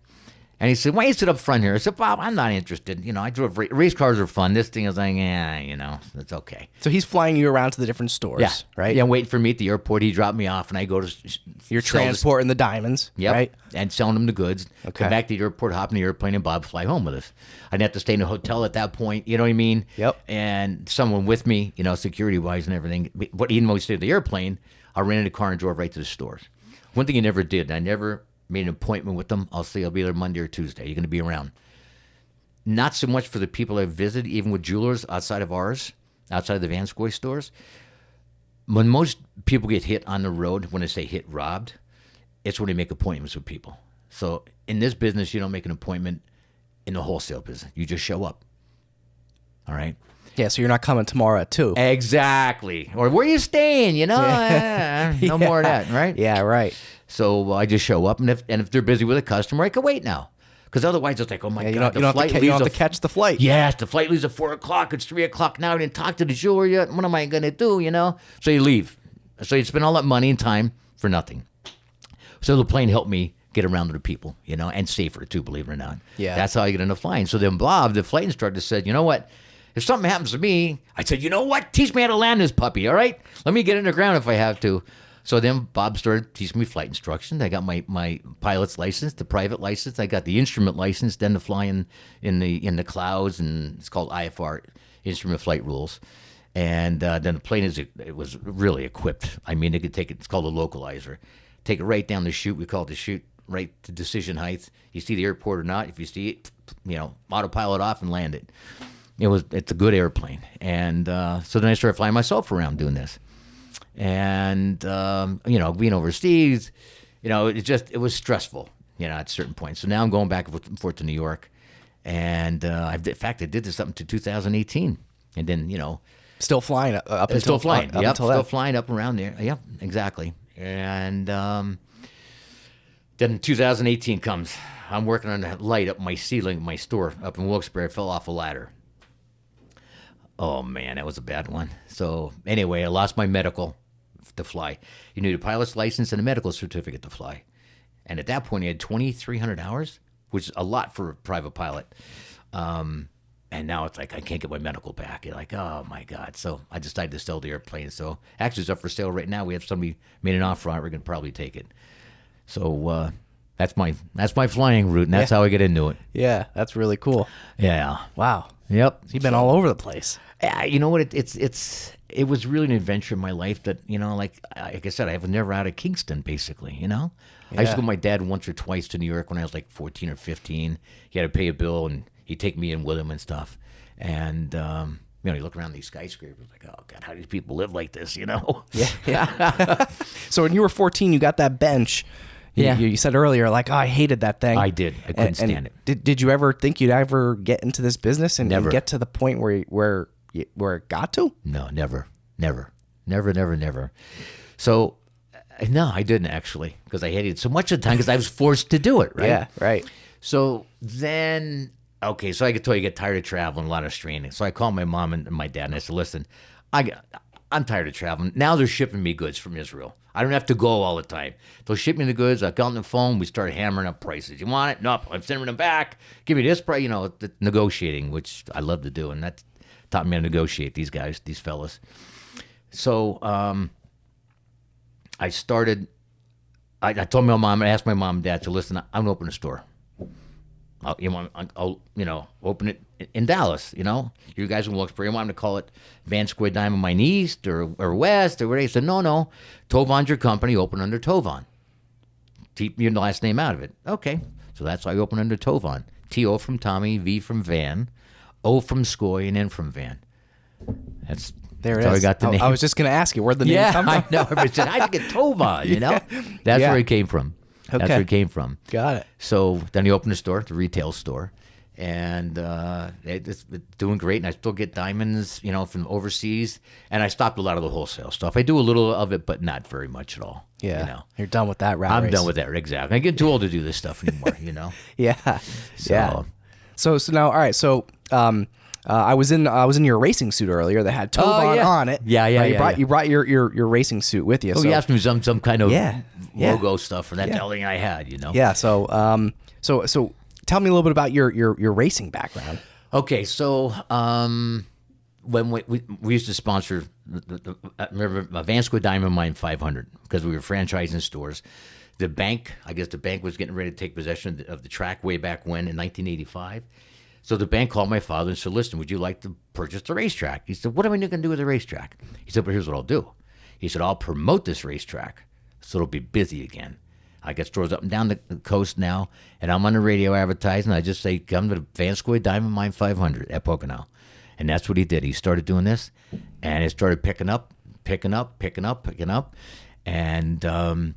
B: And he said, why don't you sit up front here? I said, Bob, I'm not interested. I drove, race cars are fun. This thing is like, it's okay.
A: So he's flying you around to the different stores, right?
B: Yeah, waiting for me at the airport. He dropped me off, and I go to...
A: You're transporting the diamonds, right?
B: And selling them the goods.
A: Okay.
B: Come back to the airport, hop in the airplane, and Bob fly home with us. I didn't have to stay in a hotel at that point, you know what I mean?
A: Yep.
B: And someone with me, security-wise and everything. But even when we stayed at the airplane, I rented a car and drove right to the stores. One thing I never did, I never made an appointment with them. I'll be there Monday or Tuesday. You're going to be around. Not so much for the people I visited, even with jewelers outside of ours, outside of the Van Scoy stores. When most people get hit on the road, when they say hit, robbed, it's when they make appointments with people. So in this business, you don't make an appointment in the wholesale business. You just show up. All right?
A: Yeah, so you're not coming tomorrow at 2.
B: Exactly. Or where are you staying, No more of that, right?
A: Yeah, right.
B: So I just show up, and if they're busy with a customer, I can wait now. Because otherwise, it's like, oh, my God,
A: you don't have to catch the flight.
B: Yes, the flight leaves at 4 o'clock. It's 3 o'clock now. I didn't talk to the jeweler yet. What am I going to do, So you leave. So you spend all that money and time for nothing. So the plane helped me get around to the people, and safer, too, believe it or not.
A: Yeah.
B: That's how I get into flying. So then Bob, the flight instructor, said, you know what? If something happens to me, I said, you know what? Teach me how to land this puppy, all right? Let me get in the ground if I have to. So then Bob started teaching me flight instruction. I got my pilot's license, the private license. I got the instrument license, then to fly in the clouds, and it's called IFR, Instrument Flight Rules. And then the plane it was really equipped. I mean, it could take it. It's called a localizer. Take it right down the chute. We call it the chute right to decision height. You see the airport or not. If you see it, autopilot off and land it. It's a good airplane. And so then I started flying myself around doing this. And, being overseas, it was stressful, at a certain point. So now I'm going back and forth to New York. And I did this up until 2018. And then,
A: Still flying up until
B: still flying.
A: up until
B: still
A: that.
B: flying up around there. Yep, exactly. And then 2018 comes. I'm working on a light up my ceiling, my store up in Wilkes-Barre. Fell off a ladder. Oh man, that was a bad one. So anyway, I lost my medical to fly. You need a pilot's license and a medical certificate to fly. And at that point, I had 2,300 hours, which is a lot for a private pilot. And now it's like I can't get my medical back. You're like, oh my God. So I decided to sell the airplane. So actually it's up for sale right now. We have somebody made an offer on it. We're going to probably take it. So that's my flying route, and that's how I get into it.
A: Yeah, that's really cool.
B: Yeah.
A: Wow.
B: Yep.
A: You've been all over the place.
B: Yeah, you know what? It was really an adventure in my life that, like I said, I was never out of Kingston, basically, I used to go with my dad once or twice to New York when I was like 14 or 15. He had to pay a bill, and he'd take me in with him and stuff. And, you look around these skyscrapers like, oh, God, how do these people live like this,
A: Yeah. So when you were 14, you got that bench. You said earlier, like, oh, I hated that thing.
B: I did. I couldn't stand it.
A: Did you ever think you'd ever get into this business and get to the point where it got to?
B: No, never. So, no, I didn't actually, because I hated it so much of the time because I was forced to do it, right?
A: Yeah, right.
B: So then, okay, so I could tell you get tired of traveling, a lot of straining. So I called my mom and my dad, and I said, listen, I'm tired of traveling. Now they're shipping me goods from Israel. I don't have to go all the time. They'll ship me the goods. I got on the phone. We start hammering up prices. You want it? Nope. I'm sending them back. Give me this price. The negotiating, which I love to do, and that taught me how to negotiate. These guys, these fellas. So I started. I told my mom. I asked my mom and dad to listen. I'm gonna open a store. I'll open it in Dallas. You guys in Wilkes-Barre. I want them to call it Van Scoy Diamond Mine East or West or whatever. He said, no. Tovon's your company. Open under Tovon. Keep your last name out of it. Okay. So that's why I opened under Tovon. T-O from Tommy, V from Van, O from Scoy, and N from Van. That's how I got the name.
A: I was just going to ask you, where'd the name come from?
B: I know. Everybody said, how'd you get Tovon, That's where it came from.
A: Okay.
B: That's where it came from.
A: Got it.
B: So then he opened a store, the retail store, and it's doing great. And I still get diamonds, from overseas. And I stopped a lot of the wholesale stuff. I do a little of it, but not very much at all.
A: Yeah. You're done with that rat
B: I'm
A: race.
B: done with that, exactly. I get too old to do this stuff anymore,
A: Yeah.
B: So,
A: yeah. So now, all right. So I was in your racing suit earlier that had Tovon on it.
B: Yeah.
A: You brought your racing suit with you.
B: Oh,
A: so.
B: you asked me some kind of logo stuff, and that's the only thing I had,
A: Yeah. So so tell me a little bit about your racing background.
B: Okay. So when we used to sponsor I remember Van Scoy Diamond Mine 500 because we were franchising stores. The bank was getting ready to take possession of the track way back when in 1985. So the bank called my father and said, listen, would you like to purchase the racetrack? He said, what am I going to do with the racetrack? He said, but here's what I'll do. He said, I'll promote this racetrack so it'll be busy again. I get stores up and down the coast now, and I'm on the radio advertising. I just say, come to the Van Scoy Diamond Mine 500 at Pocono. And that's what he did. He started doing this, and it started picking up. And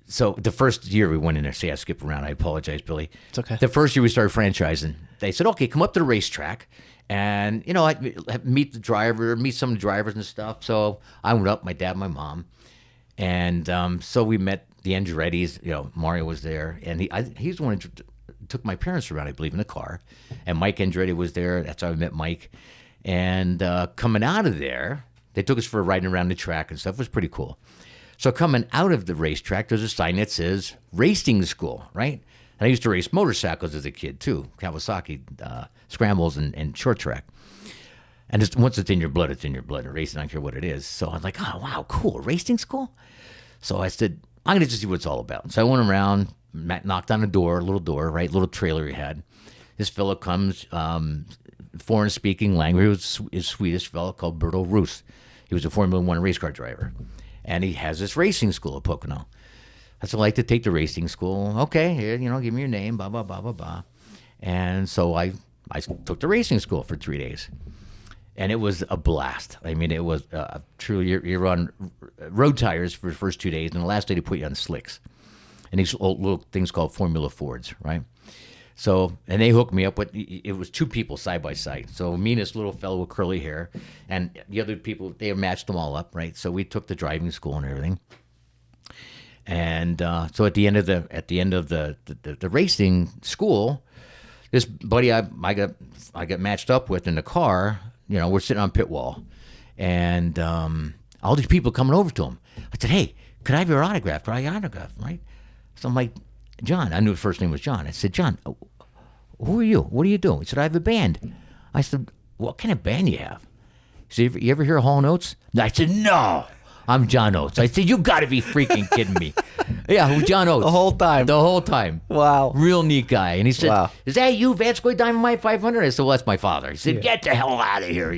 B: so the first year we went in there, I skip around. I apologize, Billy.
A: It's okay.
B: The first year we started franchising, they said, okay, come up to the racetrack. And, I'd meet some of the drivers and stuff. So I went up, my dad, my mom. And so we met the Andretti's. Mario was there. And he's the one who took my parents around, I believe, in the car. And Mike Andretti was there. That's how I met Mike. And coming out of there, they took us for a ride around the track and stuff. It was pretty cool. So coming out of the racetrack, there's a sign that says racing school, right? And I used to race motorcycles as a kid, too. Kawasaki, scrambles, and short track. And once it's in your blood, it's in your blood. And racing, I don't care what it is. So I'm like, oh, wow, cool. Racing school? So I said, I'm going to just see what it's all about. So I went around, knocked on a little door, right? Little trailer he had. This fellow comes, foreign-speaking language. He was a Swedish fellow called Berto Roos. He was a Formula One race car driver. And he has this racing school at Pocono. I said, I'd like to take the racing school. Okay, here, give me your name, blah, blah, blah, blah, blah. And so I took the racing school for 3 days. And it was a blast. I mean, it was truly, you're on road tires for the first 2 days, and the last day they put you on slicks. And these old little things called Formula Fords, right? So, and they hooked me up with, it was 2 people side by side. So me and this little fellow with curly hair, and the other people, they matched them all up, right? So we took the driving school and everything. And so at the end of the racing school, this buddy I got matched up with in the car, we're sitting on pit wall, and all these people coming over to him. I said, hey, could I have your autograph? Right? So I'm like, John, I knew his first name was John. I said, John, who are you? What do you do? He said, I have a band. I said, what kind of band you have? He said, you ever hear of Hall & Oates? I said, no, I'm John Oates. I said, you got to be freaking kidding me. Yeah, who's John Oates? The whole time.
A: Wow.
B: Real neat guy. And he said,
A: wow.
B: Is that you, Van Scoy Dynamite 500? I said, well, that's my father. He said, get the hell out of here,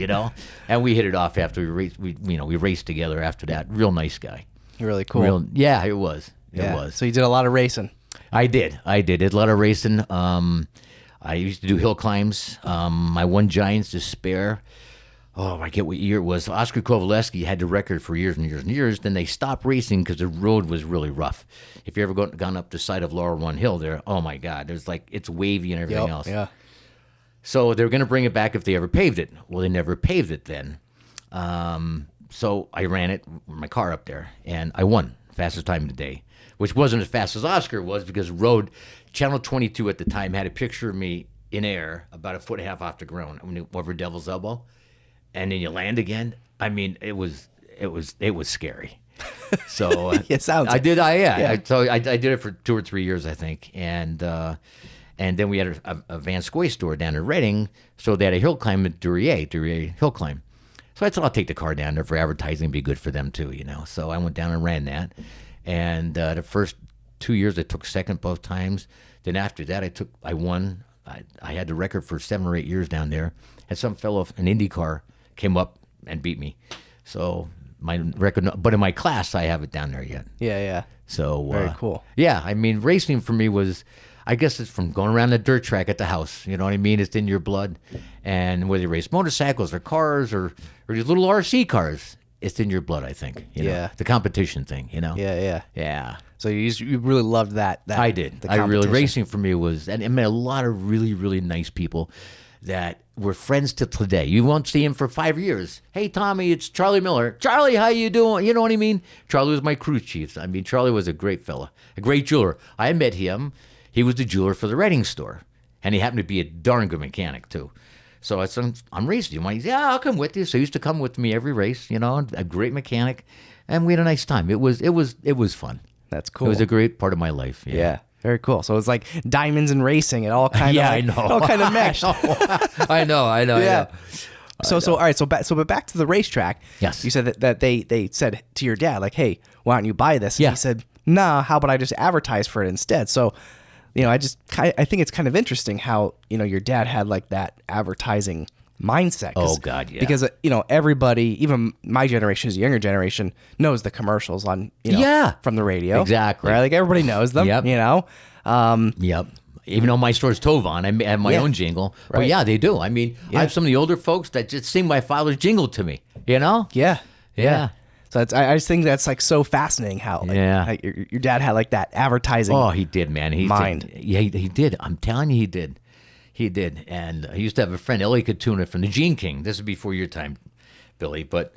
B: And we hit it off after we raced. We raced together after that. Real nice guy.
A: Really cool.
B: Yeah, it was.
A: Yeah.
B: It was.
A: So you did a lot of racing.
B: I did a lot of racing. I used to do hill climbs. My one Giants Despair. Oh, I get what year it was. Oscar Kowaleski had the record for years and years and years. Then they stopped racing because the road was really rough. If you ever gone up the side of Laurel Run Hill there, oh my God, there's it's wavy and everything else.
A: Yeah.
B: So they were going to bring it back if they ever paved it. Well, they never paved it then. So I ran it, my car up there, and I won fastest time of the day, which wasn't as fast as Oscar was because Channel 22 at the time had a picture of me in air about 1.5 feet off the ground over Devil's Elbow. And then you land again. I mean, it was scary. So
A: it sounds.
B: I did. I did it for 2 or 3 years, I think, and then we had a Van Scoy store down in Reading, so they had a hill climb at Duryea Hill Climb. So I thought I'll take the car down there for advertising, and be good for them too, So I went down and ran that, and the first 2 years I took second both times. Then after that I won. I had the record for 7 or 8 years down there, and some fellow in IndyCar came up and beat me. So my record, but in my class, I have it down there yet.
A: Yeah.
B: So
A: very cool.
B: Yeah, I mean, racing for me was, I guess it's from going around the dirt track at the house. You know what I mean? It's in your blood. And whether you race motorcycles or cars or these little RC cars, it's in your blood, I think. The competition thing,
A: Yeah. So you really loved that.
B: I did. Racing for me was, and I met a lot of really, really nice people that were friends till today. You won't see him for 5 years. Hey, Tommy, it's Charlie Miller. Charlie, how you doing? You know what I mean? Charlie was my crew chief. I mean, Charlie was a great fella, a great jeweler. I met him. He was the jeweler for the Reading store, and he happened to be a darn good mechanic, too. So I said, I'm racing you. He said, yeah, I'll come with you. So he used to come with me every race, a great mechanic, and we had a nice time. It was fun.
A: That's cool.
B: It was a great part of my life.
A: Yeah. Very cool. So it's like diamonds and racing. It all kind of
B: I know.
A: It all kind of meshed.
B: I know.
A: Yeah. So all right. But back to the racetrack.
B: Yes.
A: You said that they said to your dad, like, hey, why don't you buy this? And
B: yeah.
A: He said, nah, how about I just advertise for it instead? So, I think it's kind of interesting how, your dad had like that advertising mindset.
B: Oh God, yeah.
A: Because everybody, even my generation, the younger generation, knows the commercials on from the radio.
B: Exactly.
A: Right? Like everybody knows them.
B: Yep. Yep. Even though my store's Tovon, I have my own jingle. Right. But yeah, they do. I mean, I have some of the older folks that just sing my father's jingle to me.
A: Yeah. So I just think that's like so fascinating how how your dad had like that advertising.
B: Oh, he did, man.
A: Mind.
B: He did. I'm telling you, he did. He did. And I used to have a friend, Ellie Katuna from the Jean King. This is before your time, Billy, but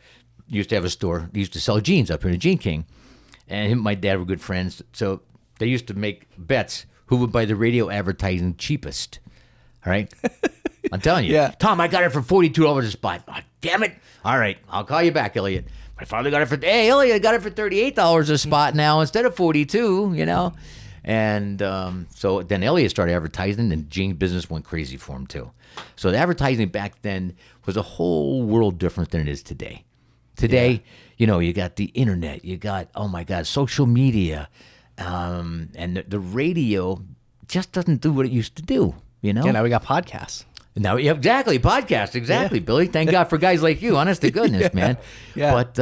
B: he used to have a store. He used to sell jeans up here in the Jean King. And him and my dad were good friends. So they used to make bets who would buy the radio advertising cheapest. All right? I'm telling you.
A: Yeah.
B: Tom, I got it for $42 a spot. Oh, damn it. All right. I'll call you back, Elliot. My father got it for, hey, Elliot, I got it for $38 a spot now instead of $42, And so then Elliot started advertising, and jean business went crazy for him too. So the advertising back then was a whole world different than it is today. Today, you got the internet, you got, oh my God, social media, and the radio just doesn't do what it used to do,
A: Yeah, now we got podcasts.
B: Now, yeah, exactly. Podcast. Exactly, Billy. Thank God for guys like you. Honest to goodness, man.
A: Yeah.
B: But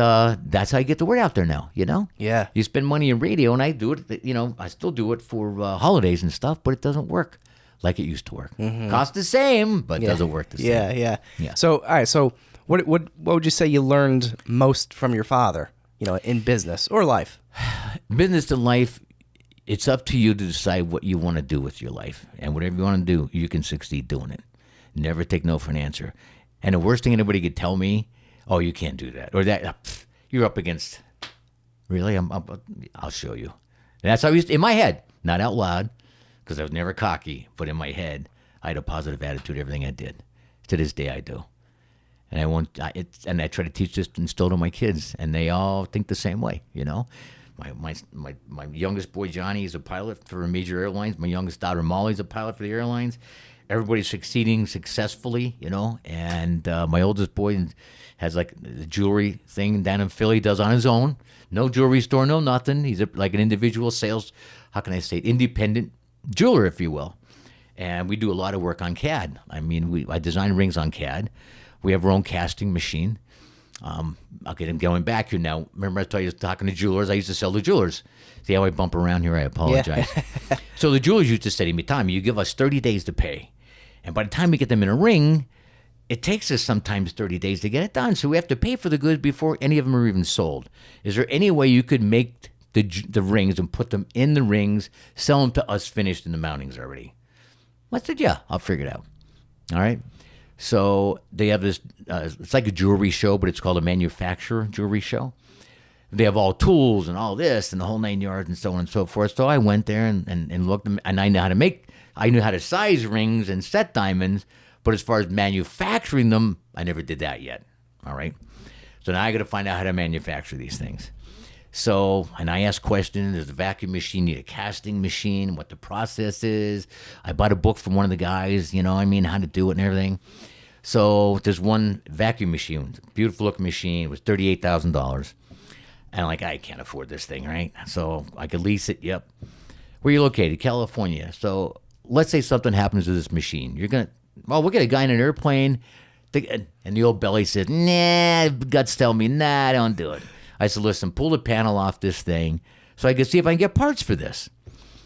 B: that's how you get the word out there now, you know?
A: Yeah.
B: You spend money in radio, and I do it, you know, I still do it for holidays and stuff, but it doesn't work like it used to work. Costs the same, but it doesn't work the same.
A: Yeah. So, all right. So, what would you say you learned most from your father, you know, in business or life?
B: Business and life, it's up to you to decide what you want to do with your life. And whatever you want to do, you can succeed doing it. Never take no for an answer. And the worst thing anybody could tell me, oh, you can't do that. Or that, you're up against, really? I'll show you. And that's how I used to, in my head, not out loud, because I was never cocky, but in my head, I had a positive attitude to everything I did. To this day, I do. And I try to teach this, instill it in my kids, and they all think the same way, you know? My youngest boy, Johnny, is a pilot for major airlines. My youngest daughter, Molly's a pilot for the airlines. Everybody's succeeding successfully, you know, and my oldest boy has like the jewelry thing down in Philly, does on his own. No jewelry store, no nothing. He's like an individual sales, how can I say it, independent jeweler, if you will. And we do a lot of work on CAD. I mean, I design rings on CAD. We have our own casting machine. Okay, I'm going back here now. Remember I told you I was talking to jewelers? I used to sell to jewelers. See how I bump around here? I apologize. Yeah. So the jewelers used to say to me, Tommy, you give us 30 days to pay. And by the time we get them in a ring, it takes us sometimes 30 days to get it done. So we have to pay for the goods before any of them are even sold. Is there any way you could make the rings and put them in the rings, sell them to us finished in the mountings already? I said, yeah, I'll figure it out. All right. So they have this, it's like a jewelry show, but it's called a manufacturer jewelry show. They have all tools and all this and the whole 9 yards and so on and so forth. So I went there and looked, and I knew how to size rings and set diamonds, but as far as manufacturing them, I never did that yet. All right. So now I got to find out how to manufacture these things. So, and I asked questions, does the vacuum machine need a casting machine, what the process is? I bought a book from one of the guys, you know, I mean, how to do it and everything. So there's one vacuum machine, beautiful looking machine, it was $38,000. And I'm like, I can't afford this thing, right? So I could lease it, yep. Where are you located? California. So let's say something happens to this machine. We'll get a guy in an airplane, and the old belly says, nah, guts tell me, nah, don't do it. I said, listen, pull the panel off this thing so I could see if I can get parts for this.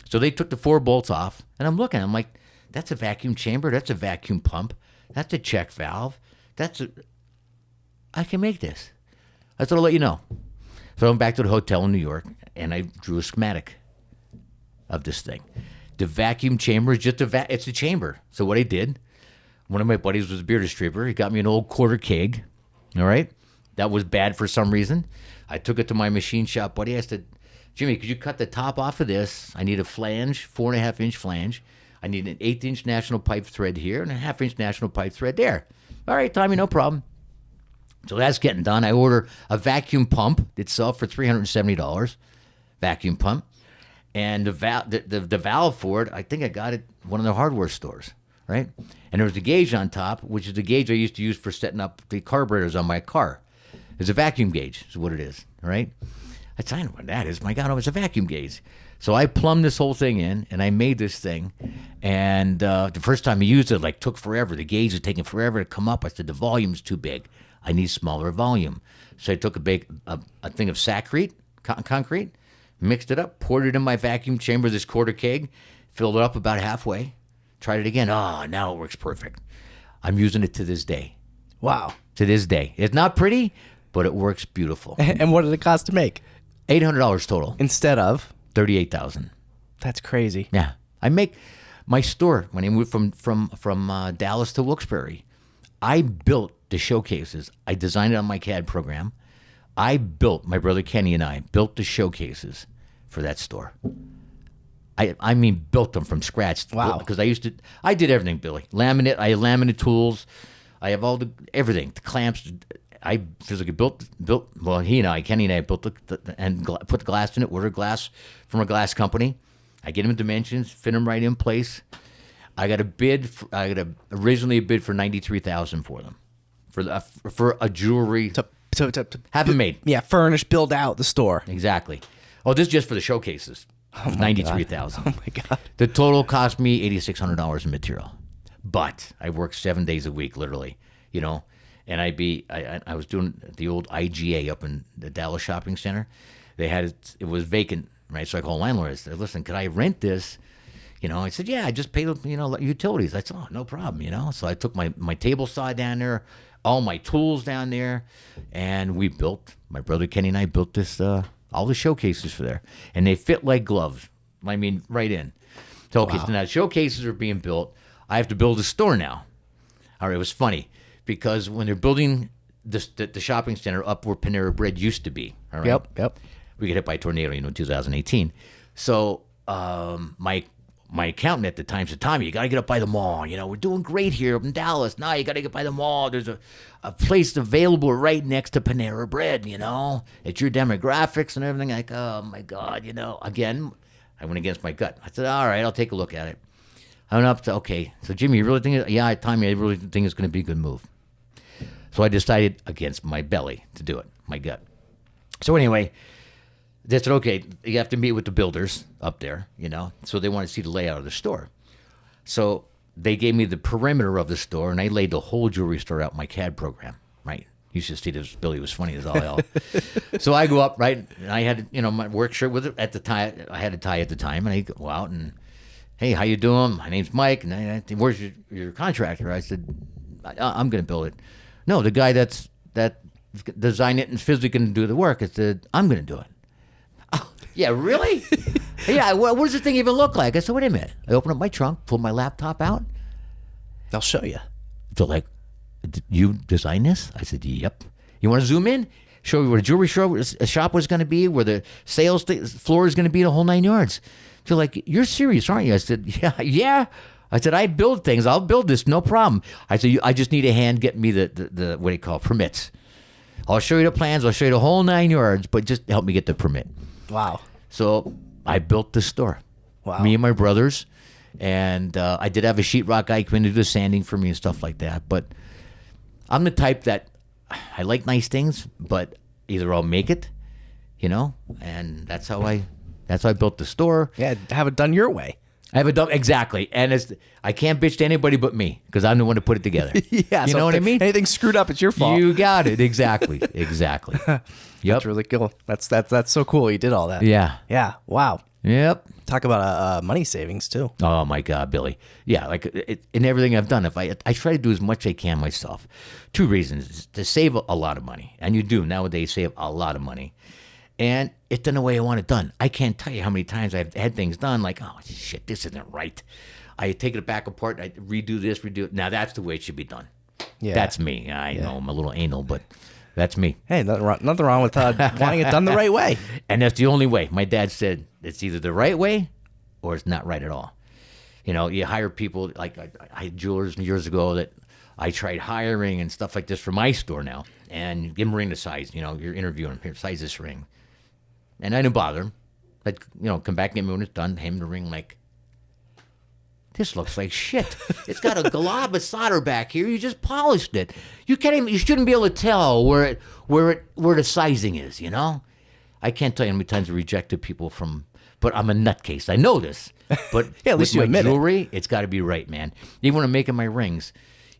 B: So they took the 4 bolts off, and I'm looking. I'm like, that's a vacuum chamber. That's a vacuum pump. That's a check valve. I can make this. I said, I'll let you know. So I went back to the hotel in New York, and I drew a schematic of this thing. The vacuum chamber is just it's a chamber. So what I did, one of my buddies was a beer distributor. He got me an old quarter keg, all right? That was bad for some reason. I took it to my machine shop buddy. I said, Jimmy, could you cut the top off of this? I need a flange, 4.5-inch flange. I need an 1/8-inch national pipe thread here and a 1/2-inch national pipe thread there. All right, Tommy, no problem. So that's getting done. I order a vacuum pump itself for $370, vacuum pump. And the valve for it, I think I got it at one of the hardware stores, right? And there was a gauge on top, which is the gauge I used to use for setting up the carburetors on my car. It's a vacuum gauge is what it is, right? I don't know what that is. My God, it's a vacuum gauge. So I plumbed this whole thing in, and I made this thing. And the first time I used it, took forever. The gauge was taking forever to come up. I said, the volume's too big. I need smaller volume. So I took a thing of Saccrete, concrete, mixed it up, poured it in my vacuum chamber, this quarter keg, filled it up about halfway, tried it again. Oh, now it works perfect. I'm using it to this day.
A: Wow.
B: To this day. It's not pretty, but it works beautiful.
A: And what did it cost to make?
B: $800 total.
A: Instead of?
B: $38,000.
A: That's crazy.
B: Yeah. I make my store, when I moved from Dallas to Wilkes-Barre, I built the showcases. I designed it on my CAD program. My brother Kenny and I built the showcases for that store. I mean, built them from scratch.
A: Wow.
B: Because I did everything, Billy. Laminate, I have laminate tools. I have everything, the clamps. I physically built, well, Kenny and I built and put the glass in it, ordered glass from a glass company. I get them in dimensions, fit them right in place. I got originally a bid for $93,000 for them, for a jewelry.
A: To
B: have them made.
A: Yeah, furnish, build out the store.
B: Exactly. Oh, this is just for the showcases. $93,000.
A: Oh my God.
B: The total cost me $8,600 in material. But I worked 7 days a week, literally, you know. And I was doing the old IGA up in the Dallas Shopping Center. They had it was vacant, right? So I called landlord. I said, listen, could I rent this? You know, I said, yeah, I just pay, utilities. I said, oh, no problem, you know. So I took my table saw down there, all my tools down there, and we built, my brother Kenny and I built this, all the showcases for there. And they fit like gloves. I mean, right in. So, okay, so now showcases are being built. I have to build a store now. All right, it was funny because when they're building the shopping center up where Panera Bread used to be, all right?
A: Yep.
B: We got hit by a tornado, in 2018. So my accountant at the time said, Tommy, you got to get up by the mall. You know, we're doing great here up in Dallas. Now you got to get by the mall. There's a place available right next to Panera Bread, you know. It's your demographics and everything. Like, oh, my God, you know. Again, I went against my gut. I said, all right, I'll take a look at it. I went up to, okay. So, Jimmy, you really think, Tommy, I really think it's going to be a good move. So I decided against my belly to do it, my gut. So anyway, they said, okay, you have to meet with the builders up there, you know. So they want to see the layout of the store. So they gave me the perimeter of the store, and I laid the whole jewelry store out in my CAD program, right? You should see this. Billy was funny as all hell. So I go up, right, and I had, my work shirt with it at the time. I had a tie at the time, and I go out and, hey, how you doing? My name's Mike, and I said, where's your contractor? I said, I'm going to build it. No, the guy that designed it and physically going to do the work, I said, I'm going to do it. Oh, yeah, really? Yeah, what does the thing even look like? I said, wait a minute. I opened up my trunk, pulled my laptop out.
A: I'll show you.
B: So like, you designed this? I said, yep. You want to zoom in? Show you where the jewelry shop was going to be, where the sales floor is going to be, the whole 9 yards. So like, you're serious, aren't you? I said, yeah. I said, I build things. I'll build this, no problem. I said, I just need a hand getting me the what do you call it, permits. I'll show you the plans. I'll show you the whole 9 yards, but just help me get the permit.
A: Wow.
B: So I built the store.
A: Wow.
B: Me and my brothers. And I did have a sheetrock guy come in to do the sanding for me and stuff like that. But I'm the type that I like nice things, but either I'll make it, and that's how I built the store.
A: Yeah, have it done your way.
B: I have it done exactly, and I can't bitch to anybody but me because I'm the one to put it together.
A: Yeah,
B: you know what I mean.
A: Anything screwed up, it's your fault.
B: You got it exactly. Yep.
A: That's really cool. That's so cool. You did all that.
B: Yeah.
A: Yeah. Wow.
B: Yep.
A: Talk about money savings too.
B: Oh my God, Billy. Yeah, like in everything I've done, if I try to do as much as I can myself. 2 reasons: to save a lot of money, and you do nowadays save a lot of money, and it's done the way I want it done. I can't tell you how many times I've had things done like, oh shit, this isn't right. I take it back apart, I redo this, redo it. Now that's the way it should be done. Yeah, that's me. I know I'm a little anal, but that's me.
A: Hey, nothing wrong with wanting it done the right way.
B: And that's the only way. My dad said it's either the right way or it's not right at all. You hire people, like I had jewelers years ago that I tried hiring and stuff like this for my store now. And give them a ring the size, you're interviewing them, here, size this ring. And I didn't bother him. I'd, come back and get me when it's done, hand him the ring like, this looks like shit. It's got a glob of solder back here. You just polished it. You shouldn't be able to tell where the sizing is, I can't tell you how many times I rejected people but I'm a nutcase. I know this. But
A: yeah, at least you admit
B: jewelry, it's got to be right, man. Even when I'm making my rings,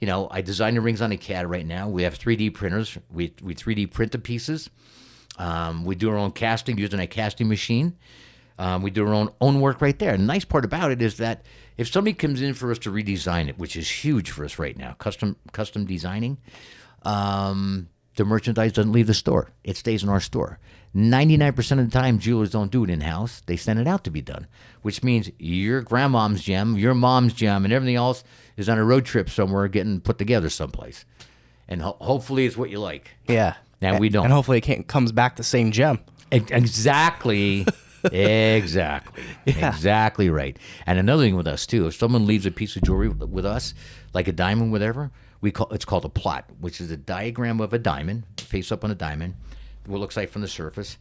B: I design the rings on a CAD right now. We have 3D printers. We 3D print the pieces. We do our own casting using a casting machine. We do our own work right there. And the nice part about it is that if somebody comes in for us to redesign it, which is huge for us right now, custom designing, the merchandise doesn't leave the store. It stays in our store. 99% of the time, jewelers don't do it in-house. They send it out to be done, which means your grandmom's gem, your mom's gem, and everything else is on a road trip somewhere getting put together someplace. And hopefully it's what you like.
A: Yeah.
B: And we don't.
A: And hopefully it comes back the same gem.
B: Exactly. Exactly. Yeah. Exactly right. And another thing with us, too, if someone leaves a piece of jewelry with us, like a diamond, whatever, it's called a plot, which is a diagram of a diamond, face up on a diamond, what it looks like from the surface,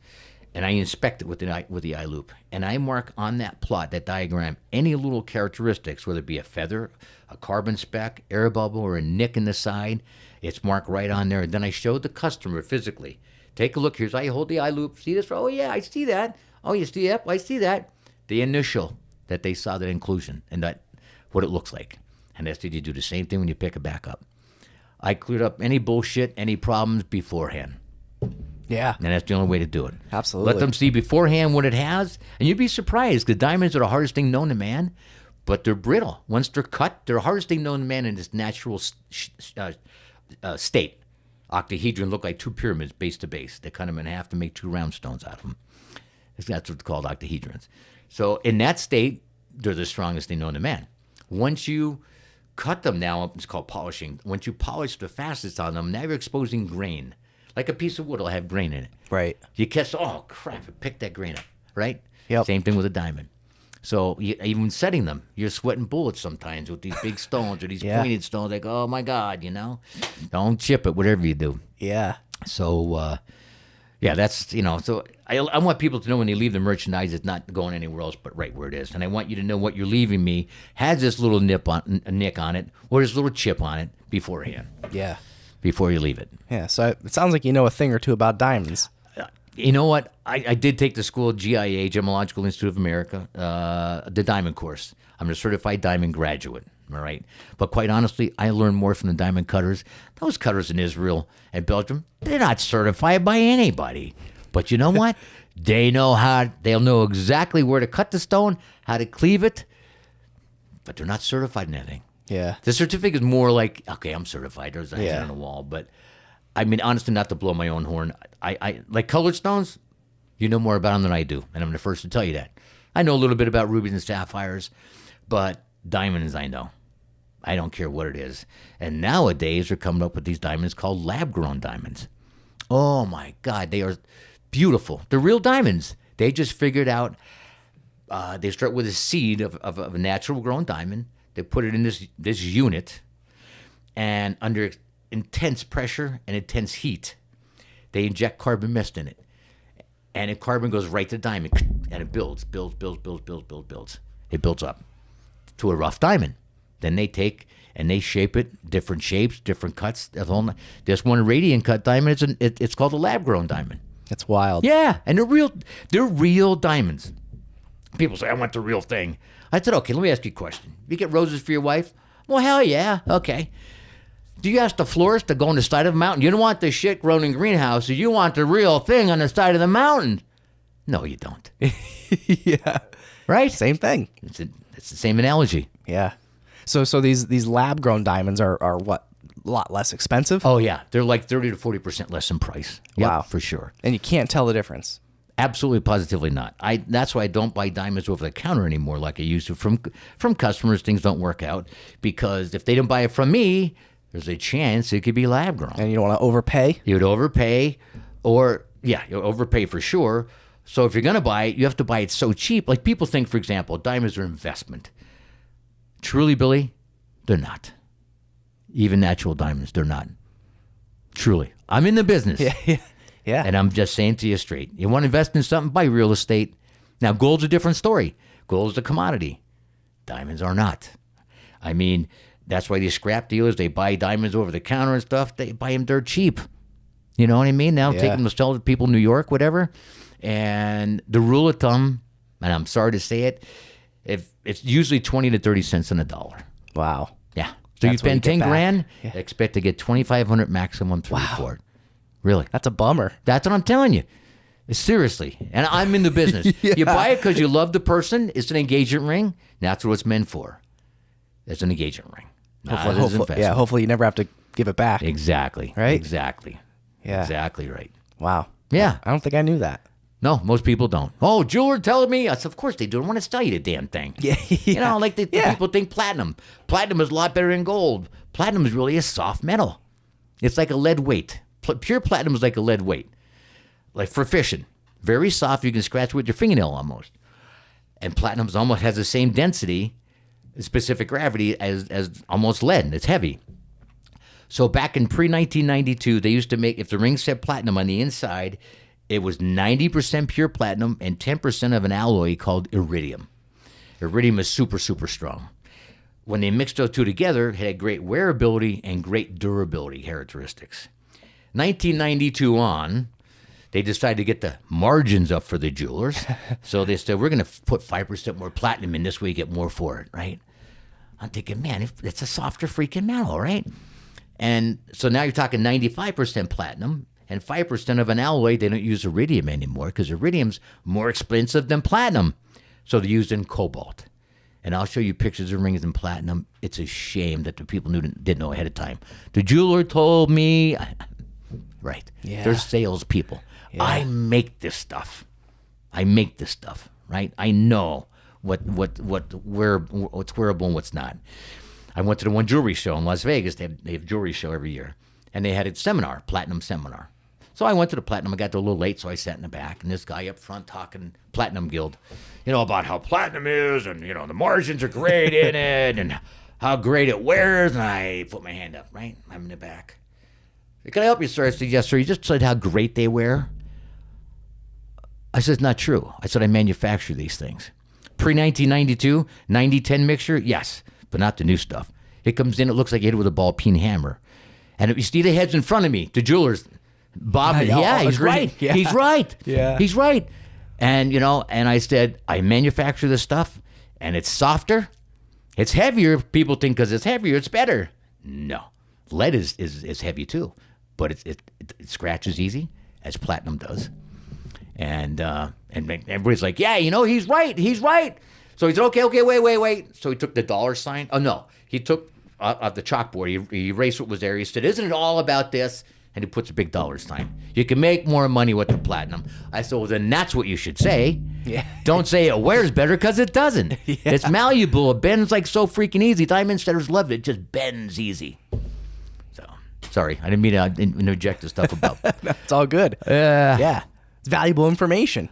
B: and I inspect it with the eye loop. And I mark on that plot, that diagram, any little characteristics, whether it be a feather, a carbon speck, air bubble, or a nick in the side. It's marked right on there. And then I show the customer physically. Take a look. Here's how you hold the eye loop. See this? Oh, yeah, I see that. Oh, you see? Yep, I see that. The initial that they saw, that inclusion, and that what it looks like. And I asked you to do the same thing when you pick it back up. I cleared up any bullshit, any problems beforehand.
A: Yeah.
B: And that's the only way to do it.
A: Absolutely.
B: Let them see beforehand what it has, and you'd be surprised. The diamonds are the hardest thing known to man, but they're brittle. Once they're cut, they're the hardest thing known to man in its natural state. Octahedron look like two pyramids base to base. They cut them in half to make two round stones out of them. That's what's called octahedrons. So in that state, they're the strongest thing known to man. Once you cut them now, it's called polishing. Once you polish the fastest on them, now you're exposing grain. Like a piece of wood will have grain in it.
A: Right.
B: You catch, oh crap, pick that grain up, right?
A: Yep.
B: Same thing with a diamond. So even setting them, you're sweating bullets sometimes with these big stones or these pointed stones. Like, oh my God, don't chip it, whatever you do.
A: Yeah.
B: So, that's, so I want people to know when they leave the merchandise, it's not going anywhere else but right where it is. And I want you to know what you're leaving me has this little nick on it or this little chip on it beforehand.
A: Yeah.
B: Before you leave it.
A: Yeah. So it sounds like you know a thing or two about diamonds.
B: You know what? I did take the school GIA, Gemological Institute of America, the diamond course. I'm a certified diamond graduate, all right? But quite honestly, I learned more from the diamond cutters. Those cutters in Israel and Belgium, they're not certified by anybody. But you know what? They'll know exactly where to cut the stone, how to cleave it, but they're not certified in anything.
A: Yeah.
B: The certificate is more like, okay, I'm certified. There's a hand on the wall. But, I mean, honestly, not to blow my own horn, I like colored stones, you know more about them than I do. And I'm the first to tell you that. I know a little bit about rubies and sapphires, but diamonds I know. I don't care what it is. And nowadays, they're coming up with these diamonds called lab-grown diamonds. Oh, my God. They are beautiful. They're real diamonds. They just figured out, they start with a seed of a natural-grown diamond. They put it in this unit, and under intense pressure and intense heat, they inject carbon mist in it. And the carbon goes right to the diamond, and it builds. It builds up to a rough diamond. Then they take and they shape it, different shapes, different cuts. This one radiant cut diamond, it's called a lab-grown diamond.
A: It's wild.
B: Yeah, and they're real diamonds. People say, I want the real thing. I said, okay, let me ask you a question. You get roses for your wife? Well, hell yeah. Okay. Do you ask the florist to go on the side of a mountain? You don't want the shit grown in greenhouses. You want the real thing on the side of the mountain. No, you don't.
A: Yeah.
B: Right?
A: Same thing.
B: It's the same analogy.
A: Yeah. So these lab-grown diamonds are what? A lot less expensive?
B: Oh, yeah. They're like 30 to 40% less in price. Yep,
A: Wow.
B: for sure.
A: And you can't tell the difference.
B: Absolutely, positively not. That's why I don't buy diamonds over the counter anymore like I used to from customers. Things don't work out because if they don't buy it from me, there's a chance it could be lab grown.
A: And you don't want to overpay?
B: You'd overpay, you'll overpay for sure. So if you're going to buy it, you have to buy it so cheap. Like people think, for example, diamonds are investment. Truly, Billy, they're not. Even natural diamonds, they're not. Truly. I'm in the business.
A: Yeah.
B: And I'm just saying to you straight. You want to invest in something, buy real estate. Now, gold's a different story. Gold's a commodity. Diamonds are not. I mean, that's why these scrap dealers, they buy diamonds over the counter and stuff. They buy them dirt cheap. You know what I mean? Now, take them to sell to people in New York, whatever. And the rule of thumb, and I'm sorry to say it, if it's usually 20 to 30 cents on a dollar.
A: Wow.
B: Yeah. So you spend 10 grand,
A: Yeah.
B: expect to get 2,500 maximum through the court. Really?
A: That's a bummer.
B: That's what I'm telling you. Seriously. And I'm in the business. You buy it because you love the person. It's an engagement ring. That's what it's meant for. It's an engagement ring.
A: Hopefully you never have to give it back.
B: Exactly.
A: Right?
B: Exactly.
A: Yeah.
B: Exactly right.
A: Wow.
B: Yeah.
A: I don't think I knew that.
B: No, most people don't. Oh, jeweler telling me. I said, of course they do. I want to sell you the damn thing.
A: Yeah.
B: You know, like the people think platinum. Platinum is a lot better than gold. Platinum is really a soft metal. It's like a lead weight. Pure platinum is like a lead weight. Like for fishing. Very soft. You can scratch with your fingernail almost. And platinum almost has the same density, specific gravity as almost lead. It's heavy. So back in pre-1992, they used to make, if the ring said platinum on the inside, it was 90% pure platinum and 10% of an alloy called iridium. Iridium is super, super strong. When they mixed those two together, it had great wearability and great durability characteristics. 1992 on, they decided to get the margins up for the jewelers. So they said, we're going to put 5% more platinum in this way, you get more for it, right? I'm thinking, man, it's a softer freaking metal, right? And so now you're talking 95% platinum and 5% of an alloy. They don't use iridium anymore because iridium's more expensive than platinum. So they're used in cobalt. And I'll show you pictures of rings in platinum. It's a shame that the people didn't know ahead of time. The jeweler told me, right?
A: Yeah.
B: They're salespeople.
A: Yeah.
B: I make this stuff, right? I know what's wearable and what's not. I went to the one jewelry show in Las Vegas. They have a jewelry show every year. And they had a seminar, platinum seminar. So I went to the platinum. I got there a little late, so I sat in the back. And this guy up front talking Platinum Guild, about how platinum is and, the margins are great in it and how great it wears. And I put my hand up, right? I'm in the back. Can I help you, sir? I said, yes, sir. You just said how great they wear. I said, it's not true. I said, I manufacture these things. Pre-1992, 90-10 mixture, yes, but not the new stuff. It comes in, it looks like you hit it with a ball-peen hammer. And if you see the heads in front of me, the jewelers, Bob, he's right.
A: Yeah.
B: He's right.
A: Yeah.
B: He's right. And, and I said, I manufacture this stuff, and it's softer. It's heavier. People think because it's heavier, it's better. No. Lead is heavy, too. But it scratches easy, as platinum does. And everybody's like, yeah, he's right. He's right. So he said, okay, wait. So he took the dollar sign. Oh, no. He took the chalkboard. He erased what was there. He said, isn't it all about this? And he puts a big dollar sign. You can make more money with the platinum. I said, well, then that's what you should say.
A: Yeah.
B: Don't say it wears better because it doesn't. Yeah. It's malleable. It bends like so freaking easy. Diamond setters love it. It just bends easy. So, sorry. I didn't mean to interject the stuff about
A: It's all good. Yeah. It's valuable information.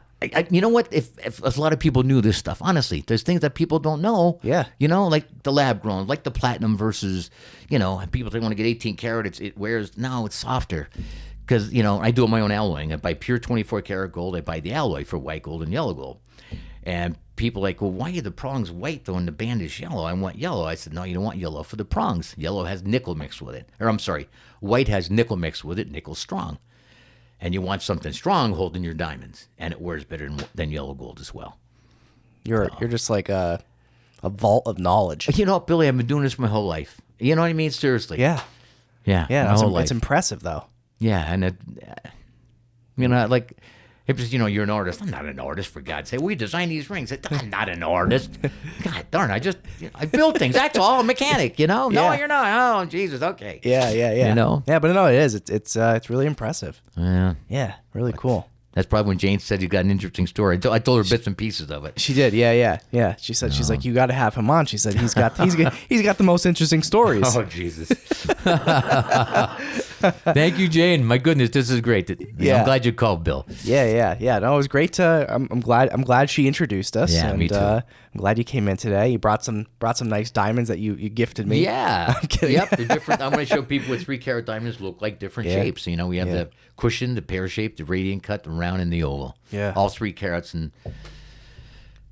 B: You know what? If a lot of people knew this stuff, honestly, there's things that people don't know.
A: Yeah.
B: Like the lab grown, like the platinum versus, people think want to get 18 karat, it wears. No, it's softer. Because, I do my own alloying. I buy pure 24 karat gold. I buy the alloy for white gold and yellow gold. And people are like, well, why are the prongs white though and the band is yellow? I want yellow. I said, no, you don't want yellow for the prongs. Yellow has nickel mixed with it. Or I'm sorry, white has nickel mixed with it. Nickel's strong. And you want something strong holding your diamonds, and it wears better than yellow gold as well.
A: You're just like a vault of knowledge.
B: Billy, I've been doing this my whole life. You know what I mean? Seriously.
A: Yeah.
B: Yeah.
A: Yeah. It's impressive, though.
B: Yeah, and if it's, you're an artist. I'm not an artist, for God's sake. We design these rings. I'm not an artist. God darn, I build things. That's all. A mechanic, No,
A: Yeah.
B: you're not. Oh, Jesus. Okay.
A: Yeah. Yeah, but no, it is. It's really impressive.
B: Yeah.
A: Yeah. Really cool.
B: That's probably when Jane said you got an interesting story. I told her bits and pieces of it.
A: She did, yeah. She said, she's like, you got to have him on. She said, he's got the most interesting stories.
B: Oh, Jesus. Thank you, Jane. My goodness, this is great.
A: Yeah.
B: I'm glad you called, Bill.
A: Yeah. No, it was great to. I'm glad she introduced us.
B: Yeah,
A: and,
B: me too.
A: I'm glad you came in today. You brought some nice diamonds that you gifted me.
B: Yeah.
A: I'm kidding.
B: Yep. They're different. I'm going to show people what 3 karat diamonds look like, different shapes. We have the cushion, the pear shape, the radiant cut, the round, and the oval.
A: Yeah.
B: All 3 carats and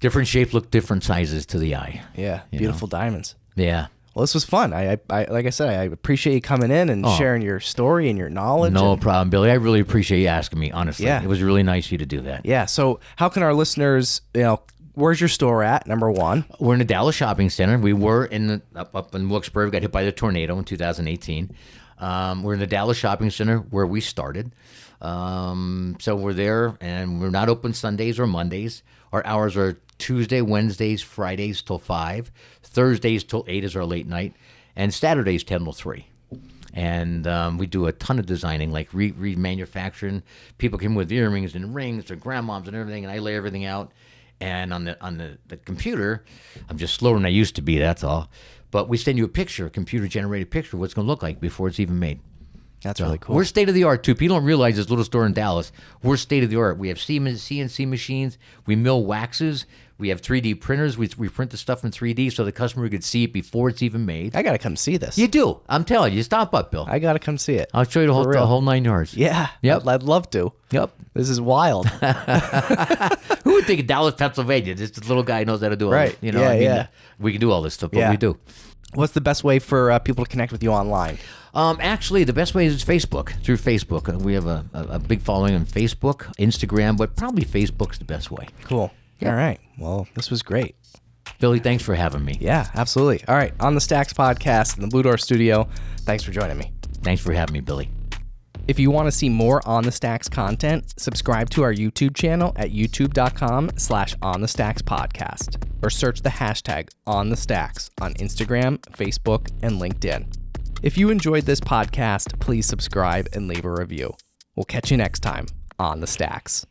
B: different shapes look different sizes to the eye.
A: Yeah. Beautiful diamonds.
B: Yeah.
A: Well, this was fun. I like I said, I appreciate you coming in and sharing your story and your knowledge.
B: No problem, Billy. I really appreciate you asking me, honestly.
A: Yeah.
B: It was really nice of you to do that.
A: Yeah. So how can our listeners, where's your store at, number one?
B: We're in the Dallas Shopping Center. We were up in Wilkes-Barre. We got hit by the tornado in 2018. We're in the Dallas Shopping Center where we started. So we're there, and we're not open Sundays or Mondays. Our hours are Tuesday, Wednesdays, Fridays till 5, Thursdays till 8 is our late night, and Saturdays 10 till 3. And we do a ton of designing, like remanufacturing. People come with earrings and rings and grandmoms and everything, and I lay everything out. And on the computer, I'm just slower than I used to be, that's all. But we send you a picture, a computer-generated picture of what it's going to look like before it's even made.
A: That's really cool.
B: We're state-of-the-art, too. People don't realize this little store in Dallas. We're state-of-the-art. We have CNC machines. We mill waxes. We have 3D printers. We print the stuff in 3D so the customer could see it before it's even made.
A: I got to come see this.
B: You do. I'm telling you. Stop up, Bill.
A: I got to come see it.
B: I'll show you the whole 9 yards.
A: Yeah.
B: Yep.
A: I'd love to.
B: Yep.
A: This is wild.
B: Who would think of Dallas, Pennsylvania? Just this little guy knows how to do all
A: Right.
B: this.
A: Yeah.
B: We can do all this stuff, but we do.
A: What's the best way for people to connect with you online?
B: Actually, the best way is Facebook, through Facebook. We have a big following on Facebook, Instagram, but probably Facebook's the best way.
A: Cool.
B: Yeah.
A: All right. Well, this was great.
B: Billy, thanks for having me.
A: Yeah, absolutely. All right, on the Stacks podcast in the Blue Door studio. Thanks for joining me.
B: Thanks for having me, Billy.
A: If you want to see more On the Stacks content, subscribe to our YouTube channel at youtube.com/onthestackspodcast or search the hashtag #OnTheStacks on Instagram, Facebook, and LinkedIn. If you enjoyed this podcast, please subscribe and leave a review. We'll catch you next time on The Stacks.